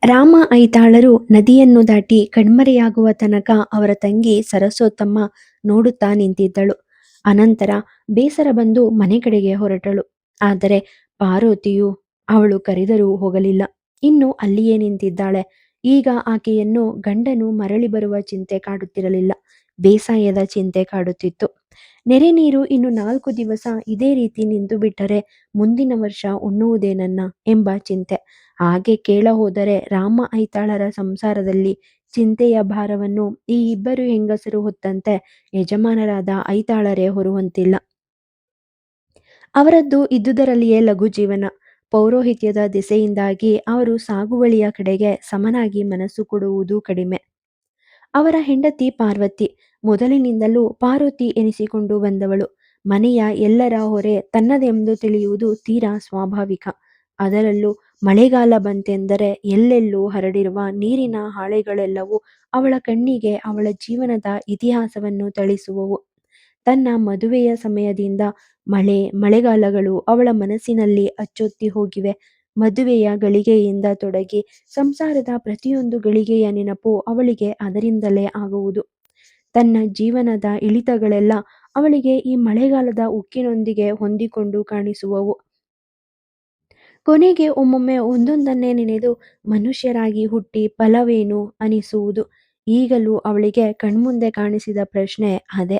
ರಾಮ ಐತಾಳರು ನದಿಯನ್ನು ದಾಟಿ ಕಣ್ಮರೆಯಾಗುವ ತನಕ ಅವರ ತಂಗಿ ಸರಸ್ವತಮ್ಮ ನೋಡುತ್ತಾ ನಿಂತಿದ್ದಳು. ಅನಂತರ ಬೇಸರ ಬಂದು ಮನೆ ಕಡೆಗೆ ಹೊರಟಳು. ಆದರೆ ಪಾರ್ವತಿಯು ಅವಳು ಕರೆದರೂ ಹೋಗಲಿಲ್ಲ. ಇನ್ನು ಅಲ್ಲಿಯೇ ನಿಂತಿದ್ದಾಳೆ. ಈಗ ಆಕೆಯನ್ನು ಗಂಡನು ಮರಳಿ ಬರುವ ಚಿಂತೆ ಕಾಡುತ್ತಿರಲಿಲ್ಲ, ಬೇಸಾಯದ ಚಿಂತೆ ಕಾಡುತ್ತಿತ್ತು. ನೆರೆ ನೀರು ಇನ್ನು 4 ದಿವಸ ಇದೇ ರೀತಿ ನಿಂತು ಬಿಟ್ಟರೆ ಮುಂದಿನ ವರ್ಷ ಉಣ್ಣುವುದೇನನ್ನ ಎಂಬ ಚಿಂತೆ. ಹಾಗೆ ಕೇಳ ಹೋದರೆ ರಾಮ ಐತಾಳರ ಸಂಸಾರದಲ್ಲಿ ಚಿಂತೆಯ ಭಾರವನ್ನು ಈ ಇಬ್ಬರು ಹೆಂಗಸರು ಹೊತ್ತಂತೆ ಯಜಮಾನರಾದ ಐತಾಳರೇ ಹೊರುವಂತಿಲ್ಲ. ಅವರದ್ದು ಇದ್ದುದರಲ್ಲಿಯೇ ಲಘು ಜೀವನ. ಪೌರೋಹಿತ್ಯದ ದೆಸೆಯಿಂದಾಗಿ ಅವರು ಸಾಗುವಳಿಯ ಕಡೆಗೆ ಸಮನಾಗಿ ಮನಸ್ಸು ಕೊಡುವುದು ಕಡಿಮೆ. ಅವರ ಹೆಂಡತಿ ಪಾರ್ವತಿ ಮೊದಲಿನಿಂದಲೂ ಪಾರ್ವತಿ ಎನಿಸಿಕೊಂಡು ಬಂದವಳು. ಮನೆಯ ಎಲ್ಲರ ಹೊರೆ ತನ್ನದೆಂದು ತಿಳಿಯುವುದು ತೀರಾ ಸ್ವಾಭಾವಿಕ. ಅದರಲ್ಲೂ ಮಳೆಗಾಲ ಬಂತೆಂದರೆ ಎಲ್ಲೆಲ್ಲೂ ಹರಡಿರುವ ನೀರಿನ ಹಾಳೆಗಳೆಲ್ಲವೂ ಅವಳ ಕಣ್ಣಿಗೆ ಅವಳ ಜೀವನದ ಇತಿಹಾಸವನ್ನು ಥಳಿಸುವವು. ತನ್ನ ಮದುವೆಯ ಸಮಯದಿಂದ ಮಳೆಗಾಲಗಳು ಅವಳ ಮನಸ್ಸಿನಲ್ಲಿ ಅಚ್ಚೊತ್ತಿ ಹೋಗಿವೆ. ಮದುವೆಯ ಗಳಿಗೆಯಿಂದ ತೊಡಗಿ ಸಂಸಾರದ ಪ್ರತಿಯೊಂದು ಗಳಿಗೆಯ ನೆನಪು ಅವಳಿಗೆ ಅದರಿಂದಲೇ ಆಗುವುದು. ತನ್ನ ಜೀವನದ ಇಳಿತಗಳೆಲ್ಲ ಅವಳಿಗೆ ಈ ಮಳೆಗಾಲದ ಉಕ್ಕಿನೊಂದಿಗೆ ಹೊಂದಿಕೊಂಡು ಕಾಣಿಸುವವು. ಕೊನೆಗೆ ಒಮ್ಮೊಮ್ಮೆ ಒಂದೊಂದನ್ನೇ ನೆನೆದು ಮನುಷ್ಯರಾಗಿ ಹುಟ್ಟಿ ಫಲವೇನು ಅನಿಸುವುದು. ಈಗಲೂ ಅವಳಿಗೆ ಕಣ್ಮುಂದೆ ಕಾಣಿಸಿದ ಪ್ರಶ್ನೆ ಅದೇ.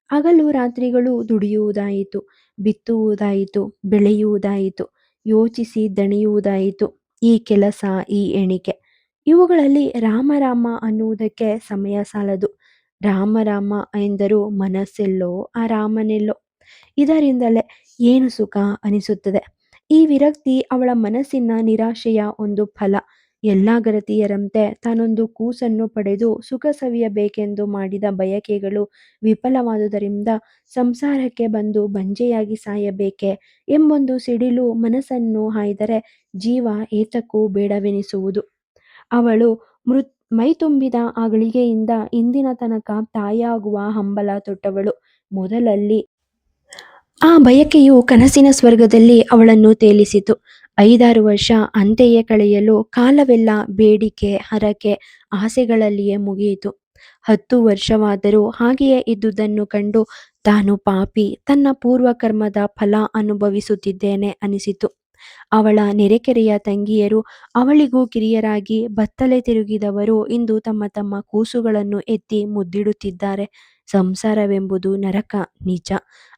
ಹಗಲು ರಾತ್ರಿಗಳು ದುಡಿಯುವುದಾಯಿತು, ಬಿತ್ತುವುದಾಯಿತು, ಬೆಳೆಯುವುದಾಯಿತು, ಯೋಚಿಸಿ ದಣಿಯುವುದಾಯಿತು. ಈ ಕೆಲಸ, ಈ ಎಣಿಕೆ, ಇವುಗಳಲ್ಲಿ ರಾಮ ರಾಮ ಅನ್ನುವುದಕ್ಕೆ ಸಮಯ ಸಾಲದು. ರಾಮ ರಾಮ ಎಂದರೂ ಮನಸ್ಸೆಲ್ಲೋ ಆ ರಾಮನೆಲ್ಲೋ. ಇದರಿಂದಲೇ ಏನು ಸುಖ ಅನಿಸುತ್ತದೆ. ಈ ವಿರಕ್ತಿ ಅವಳ ಮನಸ್ಸಿನ ನಿರಾಶೆಯ ಒಂದು ಫಲ. ಎಲ್ಲ ಗರತಿಯರಂತೆ ತಾನೊಂದು ಕೂಸನ್ನು ಪಡೆದು ಸುಖ ಸವಿಯಬೇಕೆಂದು ಮಾಡಿದ ಬಯಕೆಗಳು ವಿಫಲವಾದುದರಿಂದ ಸಂಸಾರಕ್ಕೆ ಬಂದು ಬಂಜೆಯಾಗಿ ಸಾಯಬೇಕೆ ಎಂಬೊಂದು ಸಿಡಿಲು ಮನಸ್ಸನ್ನು ಹಾಯ್ದರೆ ಜೀವ ಏತಕ್ಕೂ ಬೇಡವೆನಿಸುವುದು. ಅವಳು ಮೈತುಂಬಿದ ಆ ಗಳಿಗೆಯಿಂದ ಇಂದಿನ ತನಕ ತಾಯಾಗುವ ಹಂಬಲ ತೊಟ್ಟವಳು. ಮೊದಲಲ್ಲಿ ಆ ಬಯಕೆಯು ಕನಸಿನ ಸ್ವರ್ಗದಲ್ಲಿ ಅವಳನ್ನು ತೇಲಿಸಿತು. 5-6 ವರ್ಷ ಅಂತೆಯೇ ಕಳೆಯಲು ಕಾಲವೆಲ್ಲ ಬೇಡಿಕೆ, ಹರಕೆ, ಆಸೆಗಳಲ್ಲಿಯೇ ಮುಗಿಯಿತು. 10 ವರ್ಷವಾದರೂ ಹಾಗೆಯೇ ಇದ್ದುದನ್ನು ಕಂಡು ತಾನು ಪಾಪಿ, ತನ್ನ ಪೂರ್ವಕರ್ಮದ ಫಲ ಅನುಭವಿಸುತ್ತಿದ್ದೇನೆ ಅನಿಸಿತು. ಅವಳ ನೆರೆಕೆರೆಯ ತಂಗಿಯರು, ಅವಳಿಗೂ ಕಿರಿಯರಾಗಿ ಬತ್ತಲೆ ತಿರುಗಿದವರು ಇಂದು ತಮ್ಮ ತಮ್ಮ ಕೂಸುಗಳನ್ನು ಎತ್ತಿ ಮುದ್ದಿಡುತ್ತಿದ್ದಾರೆ. ಸಂಸಾರವೆಂಬುದು ನರಕ ನಿಜ.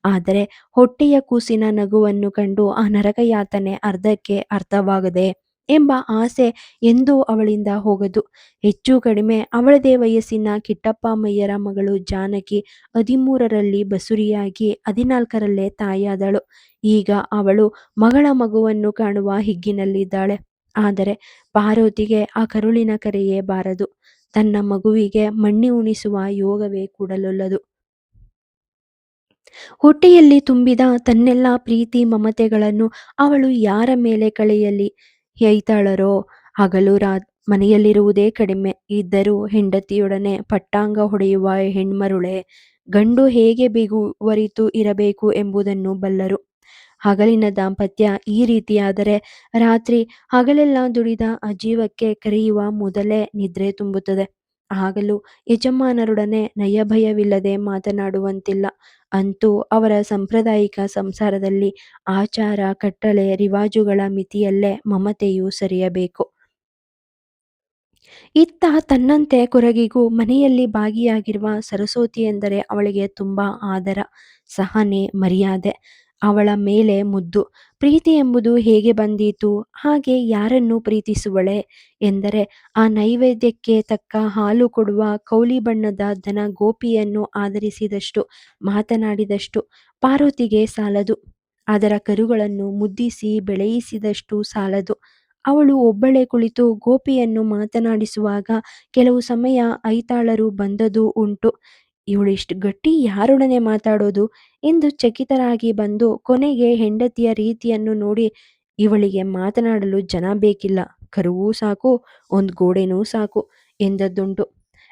ಆದರೆ ಹೊಟ್ಟೆಯ ಕೂಸಿನ ನಗುವನ್ನು ಕಂಡು ಆ ನರಕಯಾತನೆ ಅರ್ಧಕ್ಕೆ ಅರ್ಥವಾಗದೆ ಎಂಬ ಆಸೆ ಎಂದೂ ಅವಳಿಂದ ಹೋಗದು. ಹೆಚ್ಚು ಕಡಿಮೆ ಅವಳದೇ ವಯಸ್ಸಿನ ಕಿಟ್ಟಪ್ಪಮ್ಮಯ್ಯರ ಮಗಳು ಜಾನಕಿ 13ರಲ್ಲಿ ಬಸುರಿಯಾಗಿ 14ರಲ್ಲೇ ತಾಯಾದಳು. ಈಗ ಅವಳು ಮಗಳ ಮಗುವನ್ನು ಕಾಣುವ ಹಿಗ್ಗಿನಲ್ಲಿದ್ದಾಳೆ. ಆದರೆ ಪಾರ್ವತಿಗೆ ಆ ಕರುಳಿನ ಕರೆಯೇ ಬಾರದು. ತನ್ನ ಮಗುವಿಗೆ ಮಣ್ಣಿ ಉಣಿಸುವ ಯೋಗವೇ ಕೂಡಲೊಲ್ಲದು. ಹೊಟ್ಟೆಯಲ್ಲಿ ತುಂಬಿದ ತನ್ನೆಲ್ಲ ಪ್ರೀತಿ ಮಮತೆಗಳನ್ನು ಅವಳು ಯಾರ ಮೇಲೆ ಕಳೆಯಲಿ? ಐತಾಳರೋ? ಹಗಲು ಮನೆಯಲ್ಲಿರುವುದೇ ಕಡಿಮೆ. ಇದ್ದರೂ ಹೆಂಡತಿಯೊಡನೆ ಪಟ್ಟಾಂಗ ಹೊಡೆಯುವ ಹೆಣ್ಮರುಳೆ. ಗಂಡು ಹೇಗೆ ಬಿಗುವರಿತು ಇರಬೇಕು ಎಂಬುದನ್ನು ಬಲ್ಲರು. ಹಗಲಿನ ದಾಂಪತ್ಯ ಈ ರೀತಿಯಾದರೆ ರಾತ್ರಿ ಹಗಲೆಲ್ಲ ದುಡಿದ ಅಜೀವಕ್ಕೆ ಕರೆಯುವ ಮೊದಲೇ ನಿದ್ರೆ ತುಂಬುತ್ತದೆ. ಆಗಲೂ ಯಜಮಾನರೊಡನೆ ನಯಭಯವಿಲ್ಲದೆ ಮಾತನಾಡುವಂತಿಲ್ಲ. ಅಂತೂ ಅವರ ಸಾಂಪ್ರದಾಯಿಕ ಸಂಸಾರದಲ್ಲಿ ಆಚಾರ, ಕಟ್ಟಳೆ, ರಿವಾಜುಗಳ ಮಿತಿಯಲ್ಲೇ ಮಮತೆಯು ಸರಿಯಬೇಕು. ಇತ್ತ ತನ್ನಂತೆ ಕೊರಗಿಗೂ ಮನೆಯಲ್ಲಿ ಭಾಗಿಯಾಗಿರುವ ಸರಸ್ವತಿ ಎಂದರೆ ಅವಳಿಗೆ ತುಂಬ ಆದರ, ಸಹನೆ, ಮರ್ಯಾದೆ. ಅವಳ ಮೇಲೆ ಮುದ್ದು. ಪ್ರೀತಿ ಎಂಬುದು ಹೇಗೆ ಬಂದೀತು? ಹಾಗೆ ಯಾರನ್ನು ಪ್ರೀತಿಸುವಳೆ ಎಂದರೆ ಆ ನೈವೇದ್ಯಕ್ಕೆ ತಕ್ಕ ಹಾಲು ಕೊಡುವ ಕೌಲಿ ಬಣ್ಣದ ದನ ಗೋಪಿಯನ್ನು ಆದರಿಸಿದಷ್ಟು, ಮಾತನಾಡಿದಷ್ಟು ಪಾರ್ವತಿಗೆ ಸಾಲದು. ಅದರ ಕರುಗಳನ್ನು ಮುದ್ದಿಸಿ ಬೆಳೆಯಿಸಿದಷ್ಟು ಸಾಲದು. ಅವಳು ಒಬ್ಬಳೇ ಕುಳಿತು ಗೋಪಿಯನ್ನು ಮಾತನಾಡಿಸುವಾಗ ಕೆಲವು ಸಮಯ ಐತಾಳರು ಬಂದದೂ ಉಂಟು. ಇವಳಿಷ್ಟು ಗಟ್ಟಿ ಯಾರೊಡನೆ ಮಾತಾಡೋದು ಎಂದು ಚಕಿತರಾಗಿ ಬಂದು ಕೊನೆಗೆ ಹೆಂಡತಿಯ ರೀತಿಯನ್ನು ನೋಡಿ, ಇವಳಿಗೆ ಮಾತನಾಡಲು ಜನ ಬೇಕಿಲ್ಲ, ಕರುವೂ ಸಾಕು, ಒಂದು ಗೋಡೆನೂ ಸಾಕು ಎಂದದ್ದುಂಟು.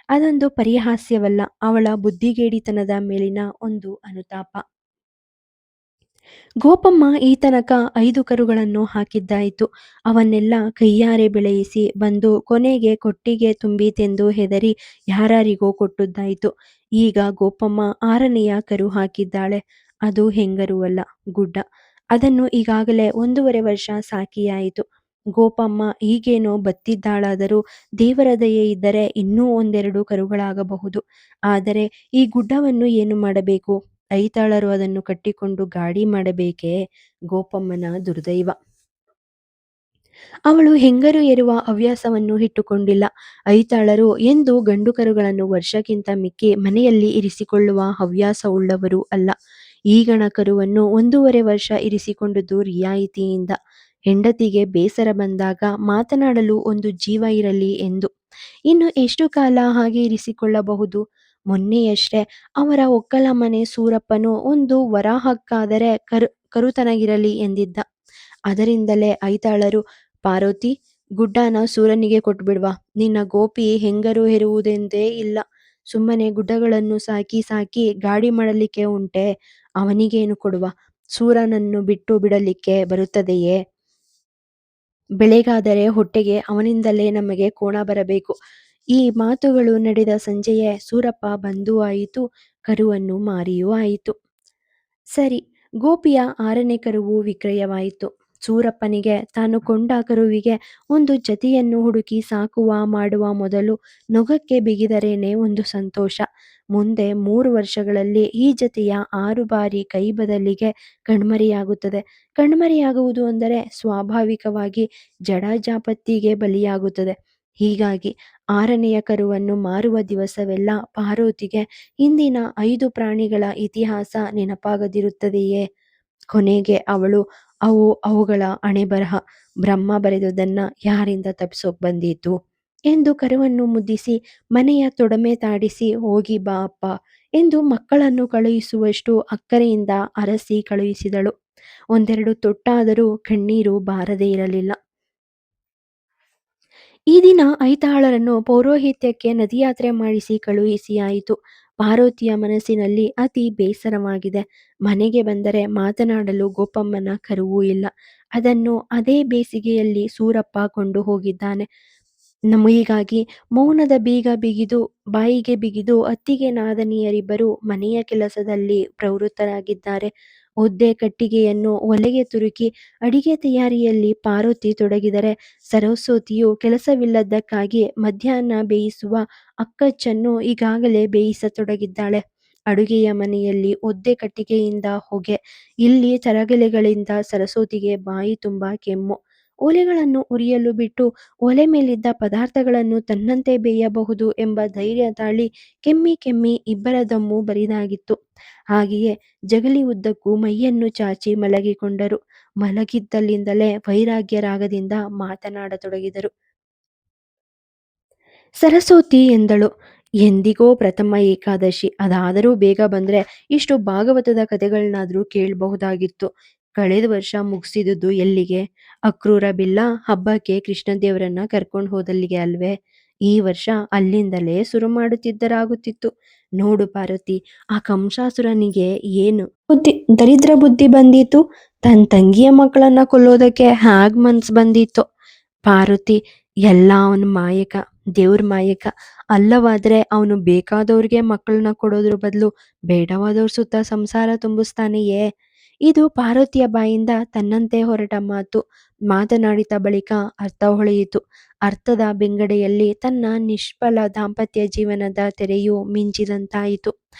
ಅದೊಂದು ಪರಿಹಾಸ್ಯವಲ್ಲ, ಅವಳ ಬುದ್ಧಿಗೇಡಿತನದ ಮೇಲಿನ ಒಂದು ಅನುತಾಪ. ಗೋಪಮ್ಮ ಈ ತನಕ 5 ಕರುಗಳನ್ನು ಹಾಕಿದ್ದಾಯಿತು. ಅವನ್ನೆಲ್ಲ ಕೈಯಾರೆ ಬೆಳೆಯಿಸಿ ಬಂದು ಕೊನೆಗೆ ಕೊಟ್ಟಿಗೆ ತುಂಬೀತೆಂದು ಹೆದರಿ ಯಾರಾರಿಗೋ ಕೊಟ್ಟದ್ದಾಯಿತು. ಈಗ ಗೋಪಮ್ಮ 6ನೆಯ ಕರು ಹಾಕಿದ್ದಾಳೆ. ಅದು ಹೆಂಗರು ಅಲ್ಲ, ಗುಡ್ಡ. ಅದನ್ನು ಈಗಾಗಲೇ 1 ವರ್ಷ ಸಾಕಿಯಾಯಿತು. ಗೋಪಮ್ಮ ಈಗೇನೋ ಬತ್ತಿದ್ದಾಳಾದರೂ ದೇವರ ದಯೆ ಇದ್ದರೆ ಇನ್ನೂ ಒಂದೆರಡು ಕರುಗಳಾಗಬಹುದು. ಆದರೆ ಈ ಗುಡ್ಡವನ್ನು ಏನು ಮಾಡಬೇಕು? ಐತಾಳರು ಅದನ್ನು ಕಟ್ಟಿಕೊಂಡು ಗಾಡಿ ಮಾಡಬೇಕೇ? ಗೋಪಮ್ಮನ ದುರ್ದೈವ. ಅವಳು ಹೆಂಗರು ಹೆರುವ ಹವ್ಯಾಸವನ್ನು ಇಟ್ಟುಕೊಂಡಿಲ್ಲ. ಐತಾಳರು ಎಂದೂ ಗಂಡು ಕರುಗಳನ್ನು ವರ್ಷಕ್ಕಿಂತ ಮಿಕ್ಕಿ ಮನೆಯಲ್ಲಿ ಇರಿಸಿಕೊಳ್ಳುವ ಹವ್ಯಾಸವುಳ್ಳವರೂ ಅಲ್ಲ. ಈಗಣ ಕರುವನ್ನು 1 ವರ್ಷ ಇರಿಸಿಕೊಂಡದ್ದು ರಿಯಾಯಿತಿಯಿಂದ. ಹೆಂಡತಿಗೆ ಬೇಸರ ಬಂದಾಗ ಮಾತನಾಡಲು ಒಂದು ಜೀವ ಇರಲಿ ಎಂದು. ಇನ್ನು ಎಷ್ಟು ಕಾಲ ಹಾಗೆ ಇರಿಸಿಕೊಳ್ಳಬಹುದು? ಮೊನ್ನೆಯಷ್ಟೇ ಅವರ ಒಕ್ಕಲ ಮನೆ ಸೂರಪ್ಪನು ಒಂದು ವರಹಕ್ಕಾದರೆ ಕರುತನಗಿರಲಿ ಎಂದಿದ್ದ. ಅದರಿಂದಲೇ ಐತಾಳರು, ಪಾರ್ವತಿ, ಗುಡ್ಡನ ಸೂರನಿಗೆ ಕೊಟ್ಬಿಡ್ವಾ, ನಿನ್ನ ಗೋಪಿ ಹೆಂಗರು ಹೆರುವುದೆಂದೇ ಇಲ್ಲ. ಸುಮ್ಮನೆ ಗುಡ್ಡಗಳನ್ನು ಸಾಕಿ ಸಾಕಿ ಗಾಡಿ ಮಾಡಲಿಕ್ಕೆ ಉಂಟೆ? ಅವನಿಗೇನು ಕೊಡುವ? ಸೂರನನ್ನು ಬಿಟ್ಟು ಬಿಡಲಿಕ್ಕೆ ಬರುತ್ತದೆಯೇ? ಬೆಳೆಗಾದರೆ ಹೊಟ್ಟೆಗೆ ಅವನಿಂದಲೇ ನಮಗೆ ಕೋಣ ಬರಬೇಕು. ಈ ಮಾತುಗಳು ನಡೆದ ಸಂಜೆಯೇ ಸೂರಪ್ಪ ಬಂದೂ ಆಯಿತು, ಕರುವನ್ನು ಮಾರಿಯೂ ಆಯಿತು. ಸರಿ, ಗೋಪಿಯ 6ನೇ ಕರುವು ವಿಕ್ರಯವಾಯಿತು. ಸೂರಪ್ಪನಿಗೆ ತಾನು ಕೊಂಡ ಕರುವಿಗೆ ಒಂದು ಜತೆಯನ್ನು ಹುಡುಕಿ ಸಾಕುವ ಮಾಡುವ ಮೊದಲು ನೊಗಕ್ಕೆ ಬಿಗಿದರೇನೆ ಒಂದು ಸಂತೋಷ. ಮುಂದೆ 3 ವರ್ಷಗಳಲ್ಲಿ ಈ ಜತೆಯ 6 ಬಾರಿ ಕೈ ಬದಲಿಗೆ ಕಣ್ಮರೆಯಾಗುತ್ತದೆ. ಕಣ್ಮರೆಯಾಗುವುದು ಅಂದರೆ ಸ್ವಾಭಾವಿಕವಾಗಿ ಜಡಜಾಪತ್ತಿಗೆ ಬಲಿಯಾಗುತ್ತದೆ. ಹೀಗಾಗಿ 6ನೆಯ ಕರುವನ್ನು ಮಾರುವ ದಿವಸವೆಲ್ಲ ಪಾರ್ವತಿಗೆ ಹಿಂದಿನ 5 ಪ್ರಾಣಿಗಳ ಇತಿಹಾಸ ನೆನಪಾಗದಿರುತ್ತದೆಯೇ? ಕೊನೆಗೆ ಅವಳು ಅವುಗಳ ಹಣೆಬರಹ, ಬ್ರಹ್ಮ ಬರೆದುದನ್ನ ಯಾರಿಂದ ತಪ್ಪಿಸೋಕ್ ಬಂದೀತು ಎಂದು ಕರುವನ್ನು ಮುದ್ದಿಸಿ ಮನೆಯ ತೊಡಮೆ ತಾಡಿಸಿ ಹೋಗಿ ಬಾ ಅಪ್ಪ ಎಂದು ಮಕ್ಕಳನ್ನು ಕಳುಹಿಸುವಷ್ಟು ಅಕ್ಕರೆಯಿಂದ ಅರಸಿ ಕಳುಹಿಸಿದಳು. ಒಂದೆರಡು ತೊಟ್ಟಾದರೂ ಕಣ್ಣೀರು ಬಾರದೇ ಇರಲಿಲ್ಲ. ಈ ದಿನ ಐತಾಳರನ್ನು ಪೌರೋಹಿತ್ಯಕ್ಕೆ ನದಿಯಾತ್ರೆ ಮಾಡಿಸಿ ಕಳುಹಿಸಿಯಾಯಿತು. ಪಾರ್ವತಿಯ ಮನಸ್ಸಿನಲ್ಲಿ ಅತಿ ಬೇಸರವಾಗಿದೆ. ಮನೆಗೆ ಬಂದರೆ ಮಾತನಾಡಲು ಗೋಪಮ್ಮನ ಕರುವೂ ಇಲ್ಲ. ಅದನ್ನು ಅದೇ ಬೇಸಿಗೆಯಲ್ಲಿ ಸೂರಪ್ಪ ಕೊಂಡು ಹೋಗಿದ್ದಾನೆ. ಹೀಗಾಗಿ ಮೌನದ ಬೀಗ ಬಿಗಿದು ಬಾಯಿಗೆ ಬಿಗಿದು ಅತ್ತಿಗೆ ನಾದನಿಯರಿಬ್ಬರು ಮನೆಯ ಕೆಲಸದಲ್ಲಿ ಪ್ರವೃತ್ತರಾಗಿದ್ದಾರೆ. ಒದ್ದೆ ಕಟ್ಟಿಗೆಯನ್ನು ಒಲೆಗೆ ತುರುಕಿ ಅಡಿಗೆ ತಯಾರಿಯಲ್ಲಿ ಪಾರ್ವತಿ ತೊಡಗಿದರೆ, ಸರಸ್ವತಿಯು ಕೆಲಸವಿಲ್ಲದ್ದಕ್ಕಾಗಿ ಮಧ್ಯಾಹ್ನ ಬೇಯಿಸುವ ಅಕ್ಕಚ್ಚನ್ನು ಈಗಾಗಲೇ ಬೇಯಿಸತೊಡಗಿದ್ದಾಳೆ. ಅಡುಗೆಯ ಮನೆಯಲ್ಲಿ ಒದ್ದೆ ಕಟ್ಟಿಗೆಯಿಂದ ಹೊಗೆ, ಇಲ್ಲಿ ತರಗೆಲೆಗಳಿಂದ ಸರಸ್ವತಿಗೆ ಬಾಯಿ ತುಂಬ ಕೆಮ್ಮು. ಒಲೆಗಳನ್ನು ಉರಿಯಲು ಬಿಟ್ಟು ಒಲೆ ಮೇಲಿದ್ದ ಪದಾರ್ಥಗಳನ್ನು ತನ್ನಂತೆ ಬೇಯಬಹುದು ಎಂಬ ಧೈರ್ಯ ತಾಳಿ ಕೆಮ್ಮಿ ಕೆಮ್ಮಿ ಇಬ್ಬರ ದಮ್ಮು ಬರಿದಾಗಿತ್ತು. ಹಾಗೆಯೇ ಜಗಲಿ ಉದ್ದಕ್ಕೂ ಮೈಯನ್ನು ಚಾಚಿ ಮಲಗಿಕೊಂಡರು. ಮಲಗಿದ್ದಲ್ಲಿಂದಲೇ ವೈರಾಗ್ಯ ರಾಗದಿಂದ ಮಾತನಾಡತೊಡಗಿದರು. ಸರಸ್ವತಿ ಎಂದಳು, ಎಂದಿಗೋ ಪ್ರಥಮ ಏಕಾದಶಿ, ಅದಾದರೂ ಬೇಗ ಬಂದ್ರೆ ಇಷ್ಟು ಭಾಗವತದ ಕಥೆಗಳನ್ನಾದ್ರೂ ಕೇಳಬಹುದಾಗಿತ್ತು. ಕಳೆದ ವರ್ಷ ಮುಗಿಸಿದುದು ಎಲ್ಲಿಗೆ? ಅಕ್ರೂರ ಬಿಲ್ಲ ಹಬ್ಬಕ್ಕೆ ಕೃಷ್ಣದೇವರನ್ನ ಕರ್ಕೊಂಡು ಹೋದಲ್ಲಿಗೆ ಅಲ್ವೇ? ಈ ವರ್ಷ ಅಲ್ಲಿಂದಲೇ ಶುರು ಮಾಡುತ್ತಿದ್ದರಾಗುತ್ತಿತ್ತು. ನೋಡು ಪಾರ್ವತಿ, ಆ ಕಂಸಾಸುರನಿಗೆ ಏನು ದರಿದ್ರ ಬುದ್ಧಿ ಬಂದಿತ್ತು? ತನ್ನ ತಂಗಿಯ ಮಕ್ಕಳನ್ನ ಕೊಲ್ಲೋದಕ್ಕೆ ಹ್ಯಾಗ್ ಮನ್ಸ್ ಬಂದಿತ್ತು? ಪಾರ್ವತಿ, ಎಲ್ಲ ಅವನ ಮಾಯಕ, ದೇವ್ರ ಮಾಯಕ. ಅಲ್ಲವಾದ್ರೆ ಅವನು ಬೇಕಾದವ್ರಿಗೆ ಮಕ್ಕಳನ್ನ ಕೊಡೋದ್ರ ಬದಲು ಬೇಡವಾದವ್ರ ಸುತ್ತ ಸಂಸಾರ ತುಂಬಿಸ್ತಾನೆಯೇ? ಇದು ಪಾರ್ವತಿಯ ಬಾಯಿಂದ ತನ್ನಂತೆ ಹೊರಟ ಮಾತು. ಮಾತನಾಡಿದ ಬಳಿಕ ಅರ್ಥ ಹೊಳೆಯಿತು. ಅರ್ಥದ ಬೆಂಗಡೆಯಲ್ಲಿ ತನ್ನ ನಿಷ್ಫಲ ದಾಂಪತ್ಯ ಜೀವನದ ತೆರೆಯು ಮಿಂಚಿದಂತಾಯಿತು.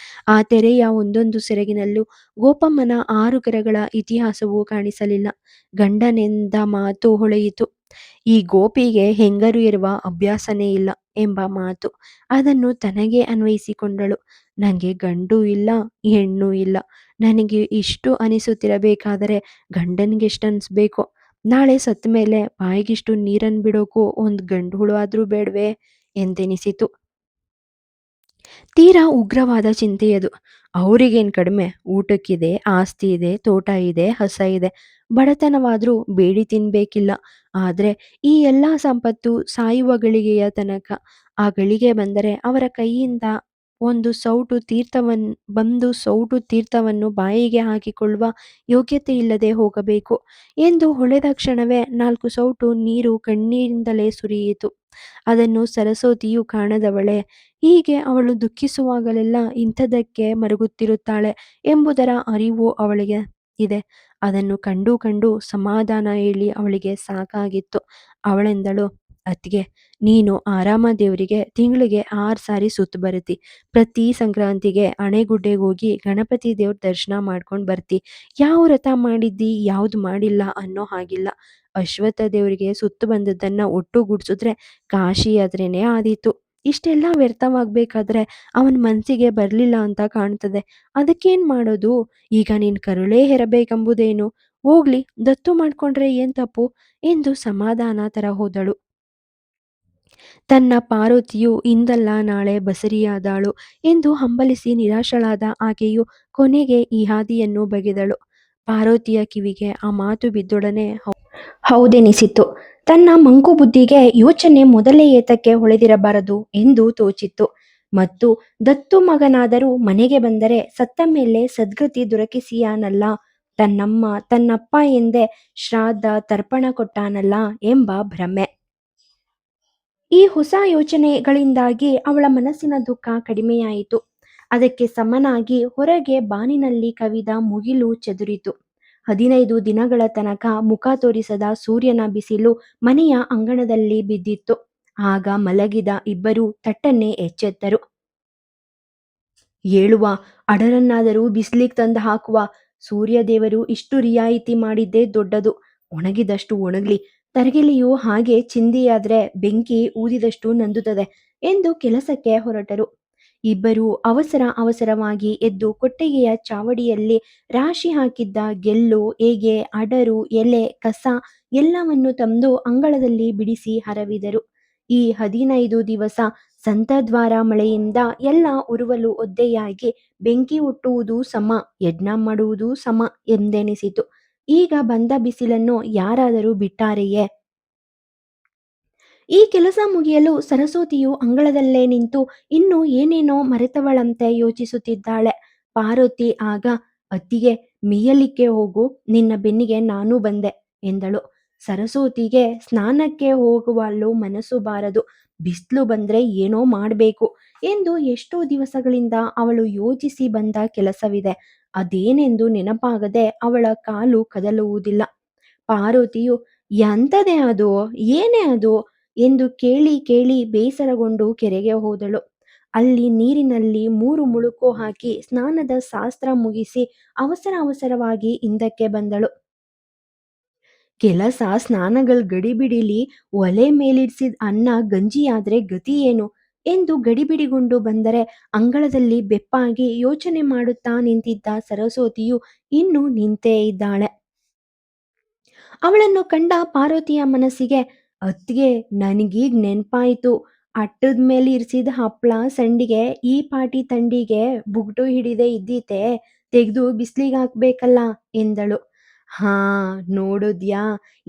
ಆ ತೆರೆಯ ಒಂದೊಂದು ಸೆರಗಿನಲ್ಲೂ ಗೋಪಮ್ಮನ 6 ಕರಗಳ ಇತಿಹಾಸವೂ ಕಾಣಿಸಲಿಲ್ಲ. ಗಂಡನೆಂದ ಮಾತು ಹೊಳೆಯಿತು. ಈ ಗೋಪಿಗೆ ಹೆಂಗರು ಇರುವ ಅಭ್ಯಾಸನೇ ಇಲ್ಲ ಎಂಬ ಮಾತು. ಅದನ್ನು ತನಗೆ ಅನ್ವಯಿಸಿಕೊಂಡಳು. ನನಗೆ ಗಂಡು ಇಲ್ಲ, ಹೆಣ್ಣು ಇಲ್ಲ. ನನಗೆ ಇಷ್ಟು ಅನಿಸುತ್ತಿರಬೇಕಾದರೆ ಗಂಡನಿಗೆಷ್ಟು ಅನಿಸ್ಬೇಕು? ನಾಳೆ ಸತ್ತ ಮೇಲೆ ಬಾಯಿಗಿಷ್ಟು ನೀರನ್ನು ಬಿಡೋಕು ಒಂದು ಗಂಡು ಹುಳು ಆದ್ರೂ ಬೇಡ್ವೇ ಎಂದೆನಿಸಿತು. ತೀರಾ ಉಗ್ರವಾದ ಚಿಂತೆಯದು. ಅವರಿಗೇನು ಕಡಿಮೆ? ಊಟಕ್ಕಿದೆ, ಆಸ್ತಿ ಇದೆ, ತೋಟ ಇದೆ, ಹಸ ಇದೆ. ಬಡತನವಾದ್ರೂ ಬೇಡಿ ತಿನ್ಬೇಕಿಲ್ಲ. ಆದ್ರೆ ಈ ಎಲ್ಲ ಸಂಪತ್ತು ಸಾಯುವ ಗಳಿಗೆಯ ತನಕ. ಆ ಗಳಿಗೆ ಬಂದರೆ ಅವರ ಕೈಯಿಂದ ಒಂದು ಸೌಟು ತೀರ್ಥವನ್ನು ಸೌಟು ತೀರ್ಥವನ್ನು ಬಾಯಿಗೆ ಹಾಕಿಕೊಳ್ಳುವ ಯೋಗ್ಯತೆ ಇಲ್ಲದೆ ಹೋಗಬೇಕು ಎಂದು ಹೊಳೆದ ಕ್ಷಣವೇ 4 ಸೌಟು ನೀರು ಕಣ್ಣೀರಿಂದಲೇ ಸುರಿಯಿತು. ಅದನ್ನು ಸರಸ್ವತಿಯು ಕಾಣದವಳೆ. ಹೀಗೆ ಅವಳು ದುಃಖಿಸುವಾಗಲೆಲ್ಲ ಇಂಥದಕ್ಕೆ ಮರುಗುತ್ತಿರುತ್ತಾಳೆ ಎಂಬುದರ ಅರಿವು ಅವಳಿಗೆ ಇದೆ. ಅದನ್ನು ಕಂಡು ಕಂಡು ಸಮಾಧಾನ ಹೇಳಿ ಅವಳಿಗೆ ಸಾಕಾಗಿತ್ತು. ಅವಳೆಂದಳು, ಅತ್ತಿಗೆ, ನೀನು ಆರಾಮ ದೇವರಿಗೆ ತಿಂಗಳಿಗೆ 6 ಸಾರಿ ಸುತ್ತು ಬರುತ್ತಿ. ಪ್ರತಿ ಸಂಕ್ರಾಂತಿಗೆ ಆಣೆಗುಡ್ಡೆಗೆ ಹೋಗಿ ಗಣಪತಿ ದೇವ್ರ ದರ್ಶನ ಮಾಡ್ಕೊಂಡು ಬರ್ತಿ. ಯಾವ ವ್ರತ ಮಾಡಿದ್ದಿ ಯಾವ್ದು ಮಾಡಿಲ್ಲ ಅನ್ನೋ ಹಾಗಿಲ್ಲ. ಅಶ್ವತ್ಥ ದೇವರಿಗೆ ಸುತ್ತು ಬಂದದ್ದನ್ನ ಒಟ್ಟುಗೂಡ್ಸಿದ್ರೆ ಕಾಶಿ ಯಾತ್ರೆನೇ ಆದೀತು. ಇಷ್ಟೆಲ್ಲ ವ್ಯರ್ಥವಾಗ್ಬೇಕಾದ್ರೆ ಅವನ ಮನ್ಸಿಗೆ ಬರ್ಲಿಲ್ಲ ಅಂತ ಕಾಣ್ತದೆ. ಅದಕ್ಕೇನ್ ಮಾಡೋದು? ಈಗ ನೀನ್ ಕರುಳೇ ಹೆರಬೇಕೆಂಬುದೇನು? ಹೋಗ್ಲಿ, ದತ್ತು ಮಾಡ್ಕೊಂಡ್ರೆ ಏನ್ ತಪ್ಪು ಎಂದು ಸಮಾಧಾನ ತರ ಹೋದಳು. ತನ್ನ ಪಾರ್ವತಿಯು ಇಂದಲ್ಲ ನಾಳೆ ಬಸರಿಯಾದಾಳು ಎಂದು ಹಂಬಲಿಸಿ ನಿರಾಶಳಾದ ಆಕೆಯು ಕೊನೆಗೆ ಈ ಹಾದಿಯನ್ನು ಬಗೆದಳು. ಪಾರ್ವತಿಯ ಕಿವಿಗೆ ಆ ಮಾತು ಬಿದ್ದೊಡನೆ ಹೌದೆನಿಸಿತು. ತನ್ನ ಮಂಕು ಬುದ್ಧಿಗೆ ಯೋಚನೆ ಮೊದಲೇ ಏತಕ್ಕೆ ಹೊಳೆದಿರಬಾರದು ಎಂದು ತೋಚಿತ್ತು. ಮತ್ತು ದತ್ತು ಮಗನಾದರೂ ಮನೆಗೆ ಬಂದರೆ ಸತ್ತ ಮೇಲೆ ಸದ್ಗತಿ ದೊರಕಿಸಿಯಾನಲ್ಲ, ತನ್ನಪ್ಪ ಎಂದೇ ಶ್ರಾದ್ದ ತರ್ಪಣ ಕೊಟ್ಟಾನಲ್ಲ ಎಂಬ ಭ್ರಮೆ. ಈ ಹೊಸ ಯೋಚನೆಗಳಿಂದಾಗಿ ಅವಳ ಮನಸ್ಸಿನ ದುಃಖ ಕಡಿಮೆಯಾಯಿತು. ಅದಕ್ಕೆ ಸಮನಾಗಿ ಹೊರಗೆ ಬಾನಿನಲ್ಲಿ ಕವಿದ ಮುಗಿಲು ಚೆದುರಿತು. 15 ದಿನಗಳ ತನಕ ಮುಖ ತೋರಿಸದ ಸೂರ್ಯನ ಬಿಸಿಲು ಮನೆಯ ಅಂಗಣದಲ್ಲಿ ಬಿದ್ದಿತ್ತು. ಆಗ ಮಲಗಿದ ಇಬ್ಬರೂ ತಟ್ಟನ್ನೇ ಎಚ್ಚೆತ್ತರು. ಏಳುವ ಅಡರನ್ನಾದರೂ ಬಿಸಿಲಿಗೆ ತಂದು ಹಾಕುವ. ಸೂರ್ಯದೇವರು ಇಷ್ಟು ರಿಯಾಯಿತಿ ಮಾಡಿದ್ದೇ ದೊಡ್ಡದು. ಒಣಗಿದಷ್ಟು ಒಣಗ್ಲಿ, ತರಗೆಲೆಯು ಹಾಗೆ ಚಿಂದಿಯಾದ್ರೆ ಬೆಂಕಿ ಊದಿದಷ್ಟು ನಂದುತ್ತದೆ ಎಂದು ಕೆಲಸಕ್ಕೆ ಹೊರಟರು. ಇಬ್ಬರೂ ಅವಸರವಾಗಿ ಎದ್ದು ಕೊಟ್ಟಿಗೆಯ ಚಾವಡಿಯಲ್ಲಿ ರಾಶಿ ಹಾಕಿದ್ದ ಗೆಲ್ಲು, ಏಗೆ, ಅಡರು, ಎಲೆ, ಕಸ ಎಲ್ಲವನ್ನು ತಂದು ಅಂಗಳದಲ್ಲಿ ಬಿಡಿಸಿ ಹರವಿದರು. ಈ 15 ದಿವಸ ಸಂತದ್ವಾರ ಮಳೆಯಿಂದ ಎಲ್ಲ ಉರುವಲು ಒದ್ದೆಯಾಗಿ ಬೆಂಕಿ ಹುಟ್ಟುವುದು ಸಮ, ಯಜ್ಞ ಮಾಡುವುದು ಸಮ ಎಂದೆನಿಸಿತು. ಈಗ ಬಂದ ಬಿಸಿಲನ್ನು ಯಾರಾದರೂ ಬಿಟ್ಟಾರೆಯೇ? ಈ ಕೆಲಸ ಮುಗಿಯಲು ಸರಸ್ವತಿಯು ಅಂಗಳದಲ್ಲೇ ನಿಂತು ಇನ್ನೂ ಏನೇನೋ ಮರೆತವಳಂತೆ ಯೋಚಿಸುತ್ತಿದ್ದಾಳೆ. ಪಾರ್ವತಿ ಆಗ, ಅತ್ತಿಗೆ, ಮೀಯಲಿಕ್ಕೆ ಹೋಗು, ನಿನ್ನ ಬೆನ್ನಿಗೆ ನಾನೂ ಬಂದೆ ಎಂದಳು. ಸರಸ್ವತಿಗೆ ಸ್ನಾನಕ್ಕೆ ಹೋಗುವಳು ಮನಸ್ಸು ಬಾರದು. ಬಿಸಿಲು ಬಂದ್ರೆ ಏನೋ ಮಾಡಬೇಕು ಎಂದು ಎಷ್ಟೋ ದಿವಸಗಳಿಂದ ಅವಳು ಯೋಚಿಸಿ ಬಂದ ಕೆಲಸವಿದೆ. ಅದೇನೆಂದು ನೆನಪಾಗದೆ ಅವಳ ಕಾಲು ಕದಲುವುದಿಲ್ಲ. ಪಾರ್ವತಿಯು, ಎಂಥದೇ ಅದು, ಏನೇ ಅದು ಎಂದು ಕೇಳಿ ಕೇಳಿ ಬೇಸರಗೊಂಡು ಕೆರೆಗೆ ಹೋದಳು. ಅಲ್ಲಿ ನೀರಿನಲ್ಲಿ 3 ಮುಳುಕು ಹಾಕಿ ಸ್ನಾನದ ಶಾಸ್ತ್ರ ಮುಗಿಸಿ ಅವಸರವಾಗಿ ಹಿಂದಕ್ಕೆ ಬಂದಳು. ಕೆಲಸ ಸ್ನಾನಗಳ ಗಡಿಬಿಡಿಲಿ ಒಲೆ ಮೇಲಿಡ್ಸಿದ ಅನ್ನ ಗಂಜಿಯಾದ್ರೆ ಗತಿ ಏನು ಎಂದು ಗಡಿಬಿಡಿಗೊಂಡು ಬಂದರೆ ಅಂಗಳದಲ್ಲಿ ಬೆಪ್ಪಾಗಿ ಯೋಚನೆ ಮಾಡುತ್ತಾ ನಿಂತಿದ್ದ ಸರಸ್ವತಿಯು ಇನ್ನೂ ನಿಂತೇ ಇದ್ದಾಳೆ. ಅವಳನ್ನು ಕಂಡ ಪಾರ್ವತಿಯ ಮನಸ್ಸಿಗೆ, ಅತ್ತಿಗೆ, ನನಗೀಗ ನೆನ್ಪಾಯ್ತು. ಅಟ್ಟದ ಮೇಲೆ ಇರಿಸಿದ ಹಪ್ಳ ಸಂಡಿಗೆ ಈ ಪಾಟಿ ತಂಡಿಗೆ ಬುಗ್ಟು ಹಿಡಿದೇ ಇದ್ದೀತೆ, ತೆಗೆದು ಬಿಸಿಲಿಗೆ ಹಾಕ್ಬೇಕಲ್ಲ ಎಂದಳು. ಹಾ, ನೋಡುದ್ಯಾ,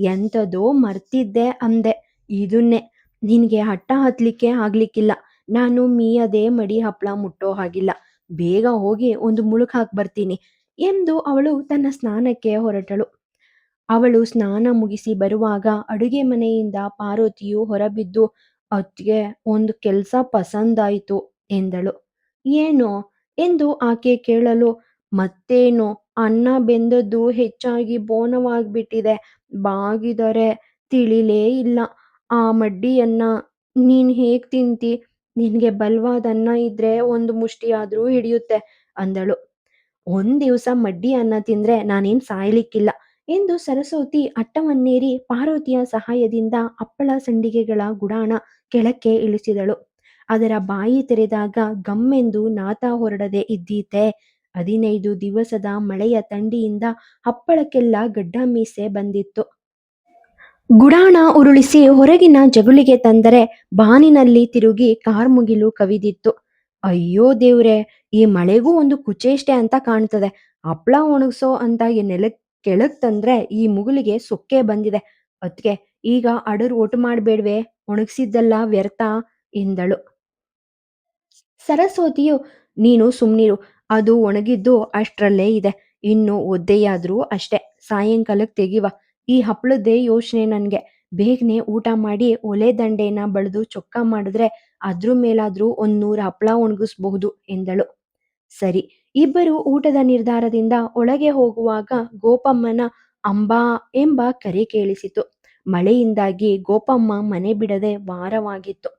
ಎಂಥದೋ ಮರ್ತಿದ್ದೆ ಅಂದೆ. ಇದನ್ನೇ ನಿನಗೆ ಹಟ್ಟ ಹತ್ಲಿಕ್ಕೆ ಆಗ್ಲಿಕ್ಕಿಲ್ಲ. ನಾನು ಮೀಯದೆ ಮಡಿ ಹಪ್ಳ ಮುಟ್ಟೋ ಹಾಗಿಲ್ಲ. ಬೇಗ ಹೋಗಿ ಒಂದು ಮುಳುಕ್ ಹಾಕಿ ಬರ್ತೀನಿ ಎಂದು ಅವಳು ತನ್ನ ಸ್ನಾನಕ್ಕೆ ಹೊರಟಳು. ಅವಳು ಸ್ನಾನ ಮುಗಿಸಿ ಬರುವಾಗ ಅಡುಗೆ ಮನೆಯಿಂದ ಪಾರ್ವತಿಯು ಹೊರಬಿದ್ದು, ಅತ್ತಿಗೆ, ಒಂದು ಕೆಲಸ ಪಸಂದಾಯಿತು ಎಂದಳು. ಏನು ಎಂದು ಆಕೆ ಕೇಳಲು, ಮತ್ತೇನು, ಅನ್ನ ಬೆಂದದ್ದು ಹೆಚ್ಚಾಗಿ ಬೋನವಾಗ್ಬಿಟ್ಟಿದೆ. ಬಾಗಿದರೆ ತಿಳಿಲೇ ಇಲ್ಲ. ಆ ಮಡ್ಡಿಯನ್ನ ನೀನ್ ಹೇಗ್ ತಿಂತಿ? ನಿನ್ಗೆ ಬಲ್ವಾದ ಅನ್ನ ಇದ್ರೆ ಒಂದು ಮುಷ್ಟಿ ಆದ್ರೂ ಹಿಡಿಯುತ್ತೆ ಅಂದಳು. ಒಂದ್ ದಿವಸ ಮಡ್ಡಿ ಅನ್ನ ತಿಂದ್ರೆ ನಾನೇನ್ ಸಾಯ್ಲಿಕ್ಕಿಲ್ಲ ಎಂದು ಸರಸ್ವತಿ ಅಟ್ಟವನ್ನೇರಿ ಪಾರ್ವತಿಯ ಸಹಾಯದಿಂದ ಹಪ್ಪಳ ಸಂಡಿಗೆಗಳ ಗುಡಾಣ ಕೆಳಕ್ಕೆ ಇಳಿಸಿದಳು. ಅದರ ಬಾಯಿ ತೆರೆದಾಗ ಗಮ್ಮೆಂದು ನಾತ ಹೊರಡದೆ ಇದ್ದೀತೆ. 15 ದಿವಸದ ಮಳೆಯ ತಂಡಿಯಿಂದ ಹಪ್ಪಳಕ್ಕೆಲ್ಲ ಗಡ್ಡ ಮೀಸೆ ಬಂದಿತ್ತು. ಗುಡಾಣ ಉರುಳಿಸಿ ಹೊರಗಿನ ಜಗುಲಿಗೆ ತಂದರೆ ಬಾನಿನಲ್ಲಿ ತಿರುಗಿ ಕಾರ್ಮುಗಿಲು ಕವಿದಿತ್ತು. ಅಯ್ಯೋ ದೇವ್ರೆ, ಈ ಮಳೆಗೂ ಒಂದು ಕುಚೇಷ್ಟೆ ಅಂತ ಕಾಣ್ತದೆ. ಹಪ್ಳ ಒಣಗ್ಸೋ ಅಂತ ಕೆಳಗ್ ತಂದ್ರೆ ಈ ಮುಗುಲಿಗೆ ಸೊಕ್ಕೆ ಬಂದಿದೆ. ಅದ್ಕೆ ಈಗ ಅಡರು ಒಟ್ಟು ಮಾಡ್ಬೇಡ್ವೆ, ಒಣಗ್ಸಿದ್ದೆಲ್ಲ ವ್ಯರ್ಥ ಎಂದಳು. ಸರಸ್ವತಿಯು "ನೀನು ಸುಮ್ನಿರು. ಅದು ಒಣಗಿದ್ದು ಅಷ್ಟ್ರಲ್ಲೇ ಇದೆ. ಇನ್ನು ಒದ್ದೆಯಾದ್ರೂ ಅಷ್ಟೇ. ಸಾಯಂಕಾಲಕ್ ತೆಗಿವ. ಈ ಹಪ್ಳದ್ದೇ ಯೋಚ್ನೆ ನನ್ಗೆ. ಬೇಗ್ನೆ ಊಟ ಮಾಡಿ ಒಲೆ ದಂಡೆನ ಬಳ್ದು ಚೊಕ್ಕ ಮಾಡಿದ್ರೆ ಅದ್ರ್ ಮೇಲಾದ್ರೂ ಒಂದ್ 100 ಹಪ್ಳ ಒಣಗಿಸ್ಬಹುದು" ಎಂದಳು. ಸರಿ. ಇಬ್ಬರೂ ಊಟದ ನಿರ್ಧಾರದಿಂದ ಒಳಗೆ ಹೋಗುವಾಗ ಗೋಪಮ್ಮನ ಅಂಬಾ ಎಂಬ ಕರೆ ಕೇಳಿಸಿತು. ಮಳೆಯಿಂದಾಗಿ ಗೋಪಮ್ಮ ಮನೆ ಬಿಡದೆ ವಾರವಾಗಿತ್ತು.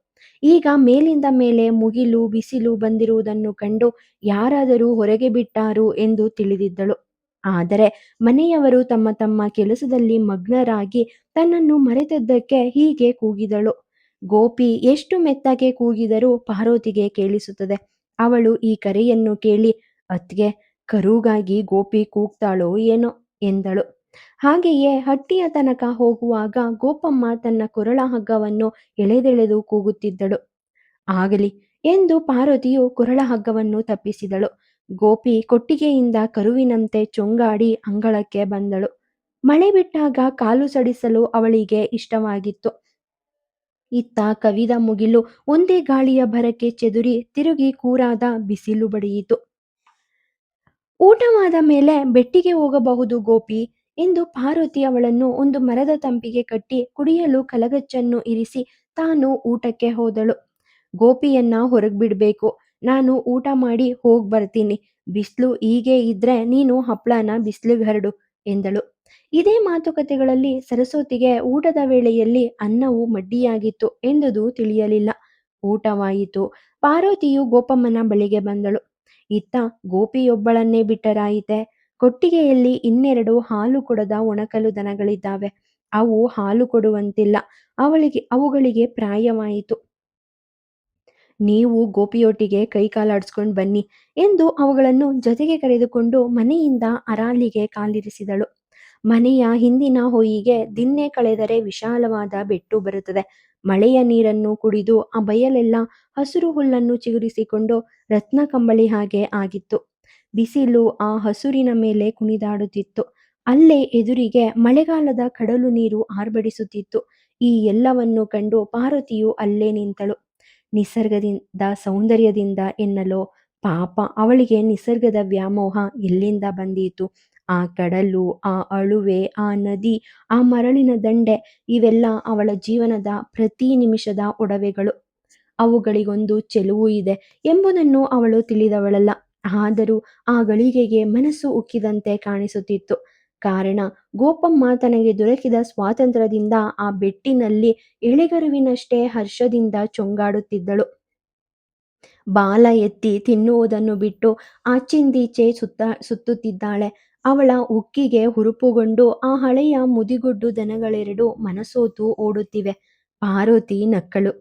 ಈಗ ಮೇಲಿಂದ ಮೇಲೆ ಮುಗಿಲು ಬಿಸಿಲು ಬಂದಿರುವುದನ್ನು ಕಂಡು ಯಾರಾದರೂ ಹೊರಗೆ ಬಿಟ್ಟಾರು ಎಂದು ತಿಳಿದಿದ್ದಳು. ಆದರೆ ಮನೆಯವರು ತಮ್ಮ ತಮ್ಮ ಕೆಲಸದಲ್ಲಿ ಮಗ್ನರಾಗಿ ತನ್ನನ್ನು ಮರೆತದ್ದಕ್ಕೆ ಹೀಗೆ ಕೂಗಿದಳು. ಗೋಪಿ ಎಷ್ಟು ಮೆತ್ತಗೆ ಕೂಗಿದರೂ ಪಾರ್ವತಿಗೆ ಕೇಳಿಸುತ್ತದೆ. ಅವಳು ಈ ಕರೆಯನ್ನು ಕೇಳಿ "ಅತ್ಗೆ, ಕರುಗಾಗಿ ಗೋಪಿ ಕೂಗ್ತಾಳೋ ಏನೋ" ಎಂದಳು. ಹಾಗೆಯೇ ಹಟ್ಟಿಯ ತನಕ ಹೋಗುವಾಗ ಗೋಪಮ್ಮ ತನ್ನ ಕೊರಳ ಹಗ್ಗವನ್ನು ಎಳೆದೆಳೆದು ಕೂಗುತ್ತಿದ್ದಳು. ಆಗಲಿ ಎಂದು ಪಾರ್ವತಿಯು ಕೊರಳ ಹಗ್ಗವನ್ನು ತಪ್ಪಿಸಿದಳು. ಗೋಪಿ ಕೊಟ್ಟಿಗೆಯಿಂದ ಕರುವಿನಂತೆ ಚೊಂಗಾಡಿ ಅಂಗಳಕ್ಕೆ ಬಂದಳು. ಮಳೆ ಬಿಟ್ಟಾಗ ಕಾಲು ಸಡಿಸಲು ಅವಳಿಗೆ ಇಷ್ಟವಾಗಿತ್ತು. ಇತ್ತ ಕವಿದ ಮುಗಿಲು ಒಂದೇ ಗಾಳಿಯ ಭರಕ್ಕೆ ಚೆದುರಿ ತಿರುಗಿ ಕೂರಾದ ಬಿಸಿಲು ಬಡಿಯಿತು. ಊಟವಾದ ಮೇಲೆ ಬೆಟ್ಟಿಗೆ ಹೋಗಬಹುದು ಗೋಪಿ ಎಂದು ಪಾರ್ವತಿ ಅವಳನ್ನು ಒಂದು ಮರದ ತಂಪಿಗೆ ಕಟ್ಟಿ ಕುಡಿಯಲು ಕಲಗಚ್ಚನ್ನು ಇರಿಸಿ ತಾನು ಊಟಕ್ಕೆ ಹೋದಳು. ಗೋಪಿಯನ್ನ ಹೊರಗ್ಬಿಡ್ಬೇಕು. ನಾನು ಊಟ ಮಾಡಿ ಹೋಗ್ ಬರ್ತೀನಿ. ಬಿಸ್ಲು ಹೀಗೆ ಇದ್ರೆ ನೀನು ಹಪ್ಳನ ಬಿಸ್ಲಿಗ್ ಹರಡು ಎಂದಳು. ಇದೇ ಮಾತುಕತೆಗಳಲ್ಲಿ ಸರಸ್ವತಿಗೆ ಊಟದ ವೇಳೆಯಲ್ಲಿ ಅನ್ನವು ಮಡ್ಡಿಯಾಗಿತ್ತು ಎಂದುದು ತಿಳಿಯಲಿಲ್ಲ. ಊಟವಾಯಿತು. ಪಾರ್ವತಿಯು ಗೋಪಮ್ಮನ ಬಳಿಗೆ ಬಂದಳು. ಇತ್ತ ಗೋಪಿಯೊಬ್ಬಳನ್ನೇ ಬಿಟ್ಟರಾಯಿತೆ. ಕೊಟ್ಟಿಗೆಯಲ್ಲಿ ಇನ್ನೆರಡು ಹಾಲು ಕೊಡದ ಒಣಕಲು ದನಗಳಿದ್ದಾವೆ. ಅವು ಹಾಲು ಕೊಡುವಂತಿಲ್ಲ. ಅವುಗಳಿಗೆ ಪ್ರಾಯವಾಯಿತು. ನೀವು ಗೋಪಿಯೊಟ್ಟಿಗೆ ಕೈಕಾಲಾಡ್ಸ್ಕೊಂಡ್ ಬನ್ನಿ ಎಂದು ಅವುಗಳನ್ನು ಜೊತೆಗೆ ಕರೆದುಕೊಂಡು ಮನೆಯಿಂದ ಅರಾಲಿಗೆ ಕಾಲಿರಿಸಿದಳು. ಮನೆಯ ಹಿಂದಿನ ಹೊಯ್ಯಿಗೆ ದಿನ್ನೆ ಕಳೆದರೆ ವಿಶಾಲವಾದ ಬೆಟ್ಟು ಬರುತ್ತದೆ. ಮಳೆಯ ನೀರನ್ನು ಕುಡಿದು ಆ ಬಯಲೆಲ್ಲ ಹಸುರು ಹುಲ್ಲನ್ನು ಚಿಗುರಿಸಿಕೊಂಡು ರತ್ನ ಕಂಬಳಿ ಹಾಗೆ ಆಗಿತ್ತು. ಬಿಸಿಲು ಆ ಹಸುರಿನ ಮೇಲೆ ಕುಣಿದಾಡುತ್ತಿತ್ತು. ಅಲ್ಲೇ ಎದುರಿಗೆ ಮಳೆಗಾಲದ ಕಡಲು ನೀರು ಆರ್ಭಟಿಸುತ್ತಿತ್ತು. ಈ ಎಲ್ಲವನ್ನು ಕಂಡು ಪಾರ್ವತಿಯು ಅಲ್ಲೇ ನಿಂತಳು. ನಿಸರ್ಗದಿಂದ ಸೌಂದರ್ಯದಿಂದ ಎನ್ನಲೋ, ಪಾಪ ಅವಳಿಗೆ ನಿಸರ್ಗದ ವ್ಯಾಮೋಹ ಎಲ್ಲಿಂದ ಬಂದೀತು? ಆ ಕಡಲು, ಆ ಅಳುವೆ, ಆ ನದಿ, ಆ ಮರಳಿನ ದಂಡೆ ಇವೆಲ್ಲ ಅವಳ ಜೀವನದ ಪ್ರತಿ ನಿಮಿಷದ ಒಡವೆಗಳು. ಅವುಗಳಿಗೊಂದು ಚೆಲುವು ಇದೆ ಎಂಬುದನ್ನು ಅವಳು ತಿಳಿದವಳಲ್ಲ. ಆದರೂ ಆ ಗಳಿಗೆಗೆ ಮನಸ್ಸು ಉಕ್ಕಿದಂತೆ ಕಾಣಿಸುತ್ತಿತ್ತು. ಕಾರಣ, ಗೋಪಮ್ಮ ತನಗೆ ದೊರಕಿದ ಸ್ವಾತಂತ್ರ್ಯದಿಂದ ಆ ಬೆಟ್ಟಿನಲ್ಲಿ ಎಳೆಗರುವಿನಷ್ಟೇ ಹರ್ಷದಿಂದ ಚೊಂಗಾಡುತ್ತಿದ್ದಳು. ಬಾಲ ಎತ್ತಿ ತಿನ್ನುವುದನ್ನು ಬಿಟ್ಟು ಆಚಿಂದೀಚೆ ಸುತ್ತುತ್ತಿದ್ದಾಳೆ. ಅವಳ ಉಕ್ಕಿಗೆ ಹುರುಪುಗೊಂಡು ಆ ಹಳೆಯ ಮುದಿಗೊಡ್ಡು ದನಗಳೆರಡು ಮನಸೋತು ಓಡುತ್ತಿವೆ. ಪಾರ್ವತಿ ನಕ್ಕಳು.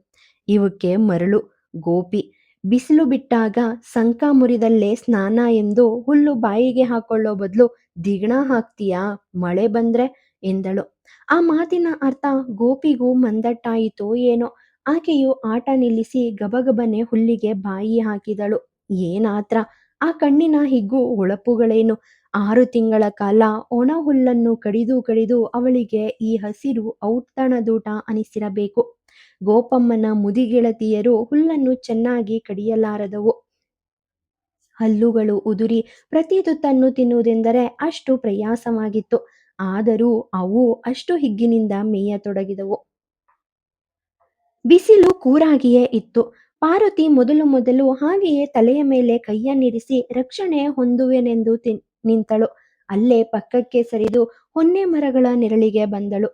ಇವಕ್ಕೆ ಮರಳು ಗೋಪಿ. ಬಿಸಿಲು ಬಿಟ್ಟಾಗ ಸಂಕ ಮುರಿದಲ್ಲೇ ಸ್ನಾನ ಎಂದು ಹುಲ್ಲು ಬಾಯಿಗೆ ಹಾಕೊಳ್ಳೋ ಬದಲು ದಿಗಣ ಹಾಕ್ತೀಯಾ ಮಳೆ ಬಂದ್ರೆ ಎಂದಳು. ಆ ಮಾತಿನ ಅರ್ಥ ಗೋಪಿಗೂ ಮಂದಟ್ಟಾಯಿತೋ ಏನೋ. ಆಕೆಯು ಆಟ ನಿಲ್ಲಿಸಿ ಗಬಗಬನೆ ಹುಲ್ಲಿಗೆ ಬಾಯಿ ಹಾಕಿದಳು. ಏನಾತ್ರ! ಆ ಕಣ್ಣಿನ ಹಿಗ್ಗು ಹೊಳಪುಗಳೇನು! 6 ತಿಂಗಳ ಕಾಲ ಒಣ ಹುಲ್ಲನ್ನು ಕಡಿದು ಕಡಿದು ಅವಳಿಗೆ ಈ ಹಸಿರು ಔತಣದೂಟ ಅನಿಸಿರಬೇಕು. ಗೋಪಮ್ಮನ ಮುದಿಗೆಳತಿಯರು ಹುಲ್ಲನ್ನು ಚೆನ್ನಾಗಿ ಕಡಿಯಲಾರದವು. ಹಲ್ಲುಗಳು ಉದುರಿ ಪ್ರತಿ ತುತ್ತನ್ನು ತಿನ್ನುವುದೆಂದರೆ ಅಷ್ಟು ಪ್ರಯಾಸವಾಗಿತ್ತು. ಆದರೂ ಅವು ಅಷ್ಟು ಹಿಗ್ಗಿನಿಂದ ಮೇಯತೊಡಗಿದವು. ಬಿಸಿಲು ಕೂರಾಗಿಯೇ ಇತ್ತು. ಪಾರ್ವತಿ ಮೊದಲು ಮೊದಲು ಹಾಗೆಯೇ ತಲೆಯ ಮೇಲೆ ಕೈಯನ್ನಿರಿಸಿ ರಕ್ಷಣೆ ಹೊಂದುವೆನೆಂದು ನಿಂತಳು. ಅಲ್ಲೇ ಪಕ್ಕಕ್ಕೆ ಸರಿದು ಹೊನ್ನೆ ಮರಗಳ ನೆರಳಿಗೆ ಬಂದಳು.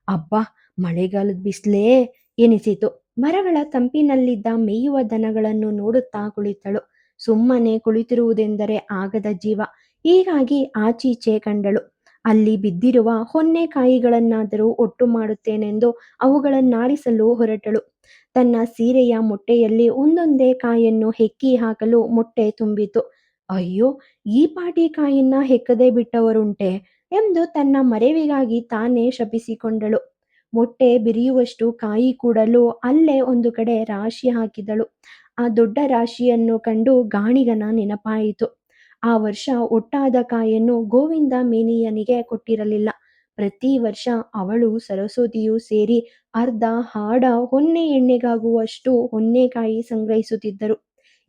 ಅಬ್ಬಾ, ಮಳೆಗಾಲದ ಬಿಸ್ಲೇ ಎನಿಸಿತು. ಮರಗಳ ತಂಪಿನಲ್ಲಿದ್ದ ಮೇಯುವ ದನಗಳನ್ನು ನೋಡುತ್ತಾ ಕುಳಿತಳು. ಸುಮ್ಮನೆ ಕುಳಿತಿರುವುದೆಂದರೆ ಆಗದ ಜೀವ. ಹೀಗಾಗಿ ಆಚೀಚೆ ಕಂಡಳು. ಅಲ್ಲಿ ಬಿದ್ದಿರುವ ಹೊನ್ನೆ ಕಾಯಿಗಳನ್ನಾದರೂ ಒಟ್ಟು ಮಾಡುತ್ತೇನೆಂದು ಅವುಗಳನ್ನಾರಿಸಲು ಹೊರಟಳು. ತನ್ನ ಸೀರೆಯ ಮೊಟ್ಟೆಯಲ್ಲಿ ಒಂದೊಂದೇ ಕಾಯನ್ನು ಹೆಕ್ಕಿ ಹಾಕಲು ಮೊಟ್ಟೆ ತುಂಬಿತು. ಅಯ್ಯೋ, ಈ ಪಾಟಿ ಕಾಯನ್ನ ಹೆಕ್ಕದೆ ಬಿಟ್ಟವರುಂಟೆ ಎಂದು ತನ್ನ ಮರೆವಿಗಾಗಿ ತಾನೇ ಶಪಿಸಿಕೊಂಡಳು. ಮೊಟ್ಟೆ ಬಿರಿಯುವಷ್ಟು ಕಾಯಿ ಕೂಡಲು ಅಲ್ಲೇ ಒಂದು ಕಡೆ ರಾಶಿ ಹಾಕಿದಳು. ಆ ದೊಡ್ಡ ರಾಶಿಯನ್ನು ಕಂಡು ಗಾಣಿಗನ ನೆನಪಾಯಿತು. ಆ ವರ್ಷ ಒಟ್ಟಾದ ಕಾಯನ್ನು ಗೋವಿಂದ ಮೇನಿಯನಿಗೆ ಕೊಟ್ಟಿರಲಿಲ್ಲ. ಪ್ರತಿ ವರ್ಷ ಅವಳು ಸರಸ್ವತಿಯೂ ಸೇರಿ ಅರ್ಧ ಹಾಡ ಹೊನ್ನೆ ಎಣ್ಣೆಗಾಗುವಷ್ಟು ಹೊನ್ನೆಕಾಯಿ ಸಂಗ್ರಹಿಸುತ್ತಿದ್ದರು.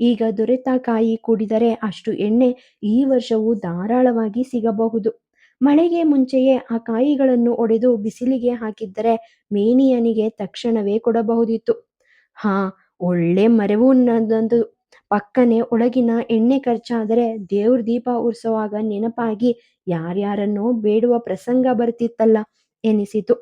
ಈಗ ದೊರೆತ ಕಾಯಿ ಕೂಡಿದರೆ ಅಷ್ಟು ಎಣ್ಣೆ ಈ ವರ್ಷವೂ ಧಾರಾಳವಾಗಿ ಸಿಗಬಹುದು. ಮಳೆಗೆ ಮುಂಚೆಯೇ ಆ ಕಾಯಿಗಳನ್ನು ಒಡೆದು ಬಿಸಿಲಿಗೆ ಹಾಕಿದ್ದರೆ ಮೇನಿಯನಿಗೆ ತಕ್ಷಣವೇ ಕೊಡಬಹುದಿತ್ತು. ಹಾ, ಒಳ್ಳೆ ಮರೆವು ಪಕ್ಕನೆ ಒಳಗಿನ ಎಣ್ಣೆ ಖರ್ಚಾದರೆ ದೇವ್ರ ದೀಪ ಉರ್ಸೋವಾಗ ನೆನಪಾಗಿ ಯಾರ್ಯಾರನ್ನೋ ಬೇಡುವ ಪ್ರಸಂಗ ಬರ್ತಿತ್ತಲ್ಲ ಎನಿಸಿತು.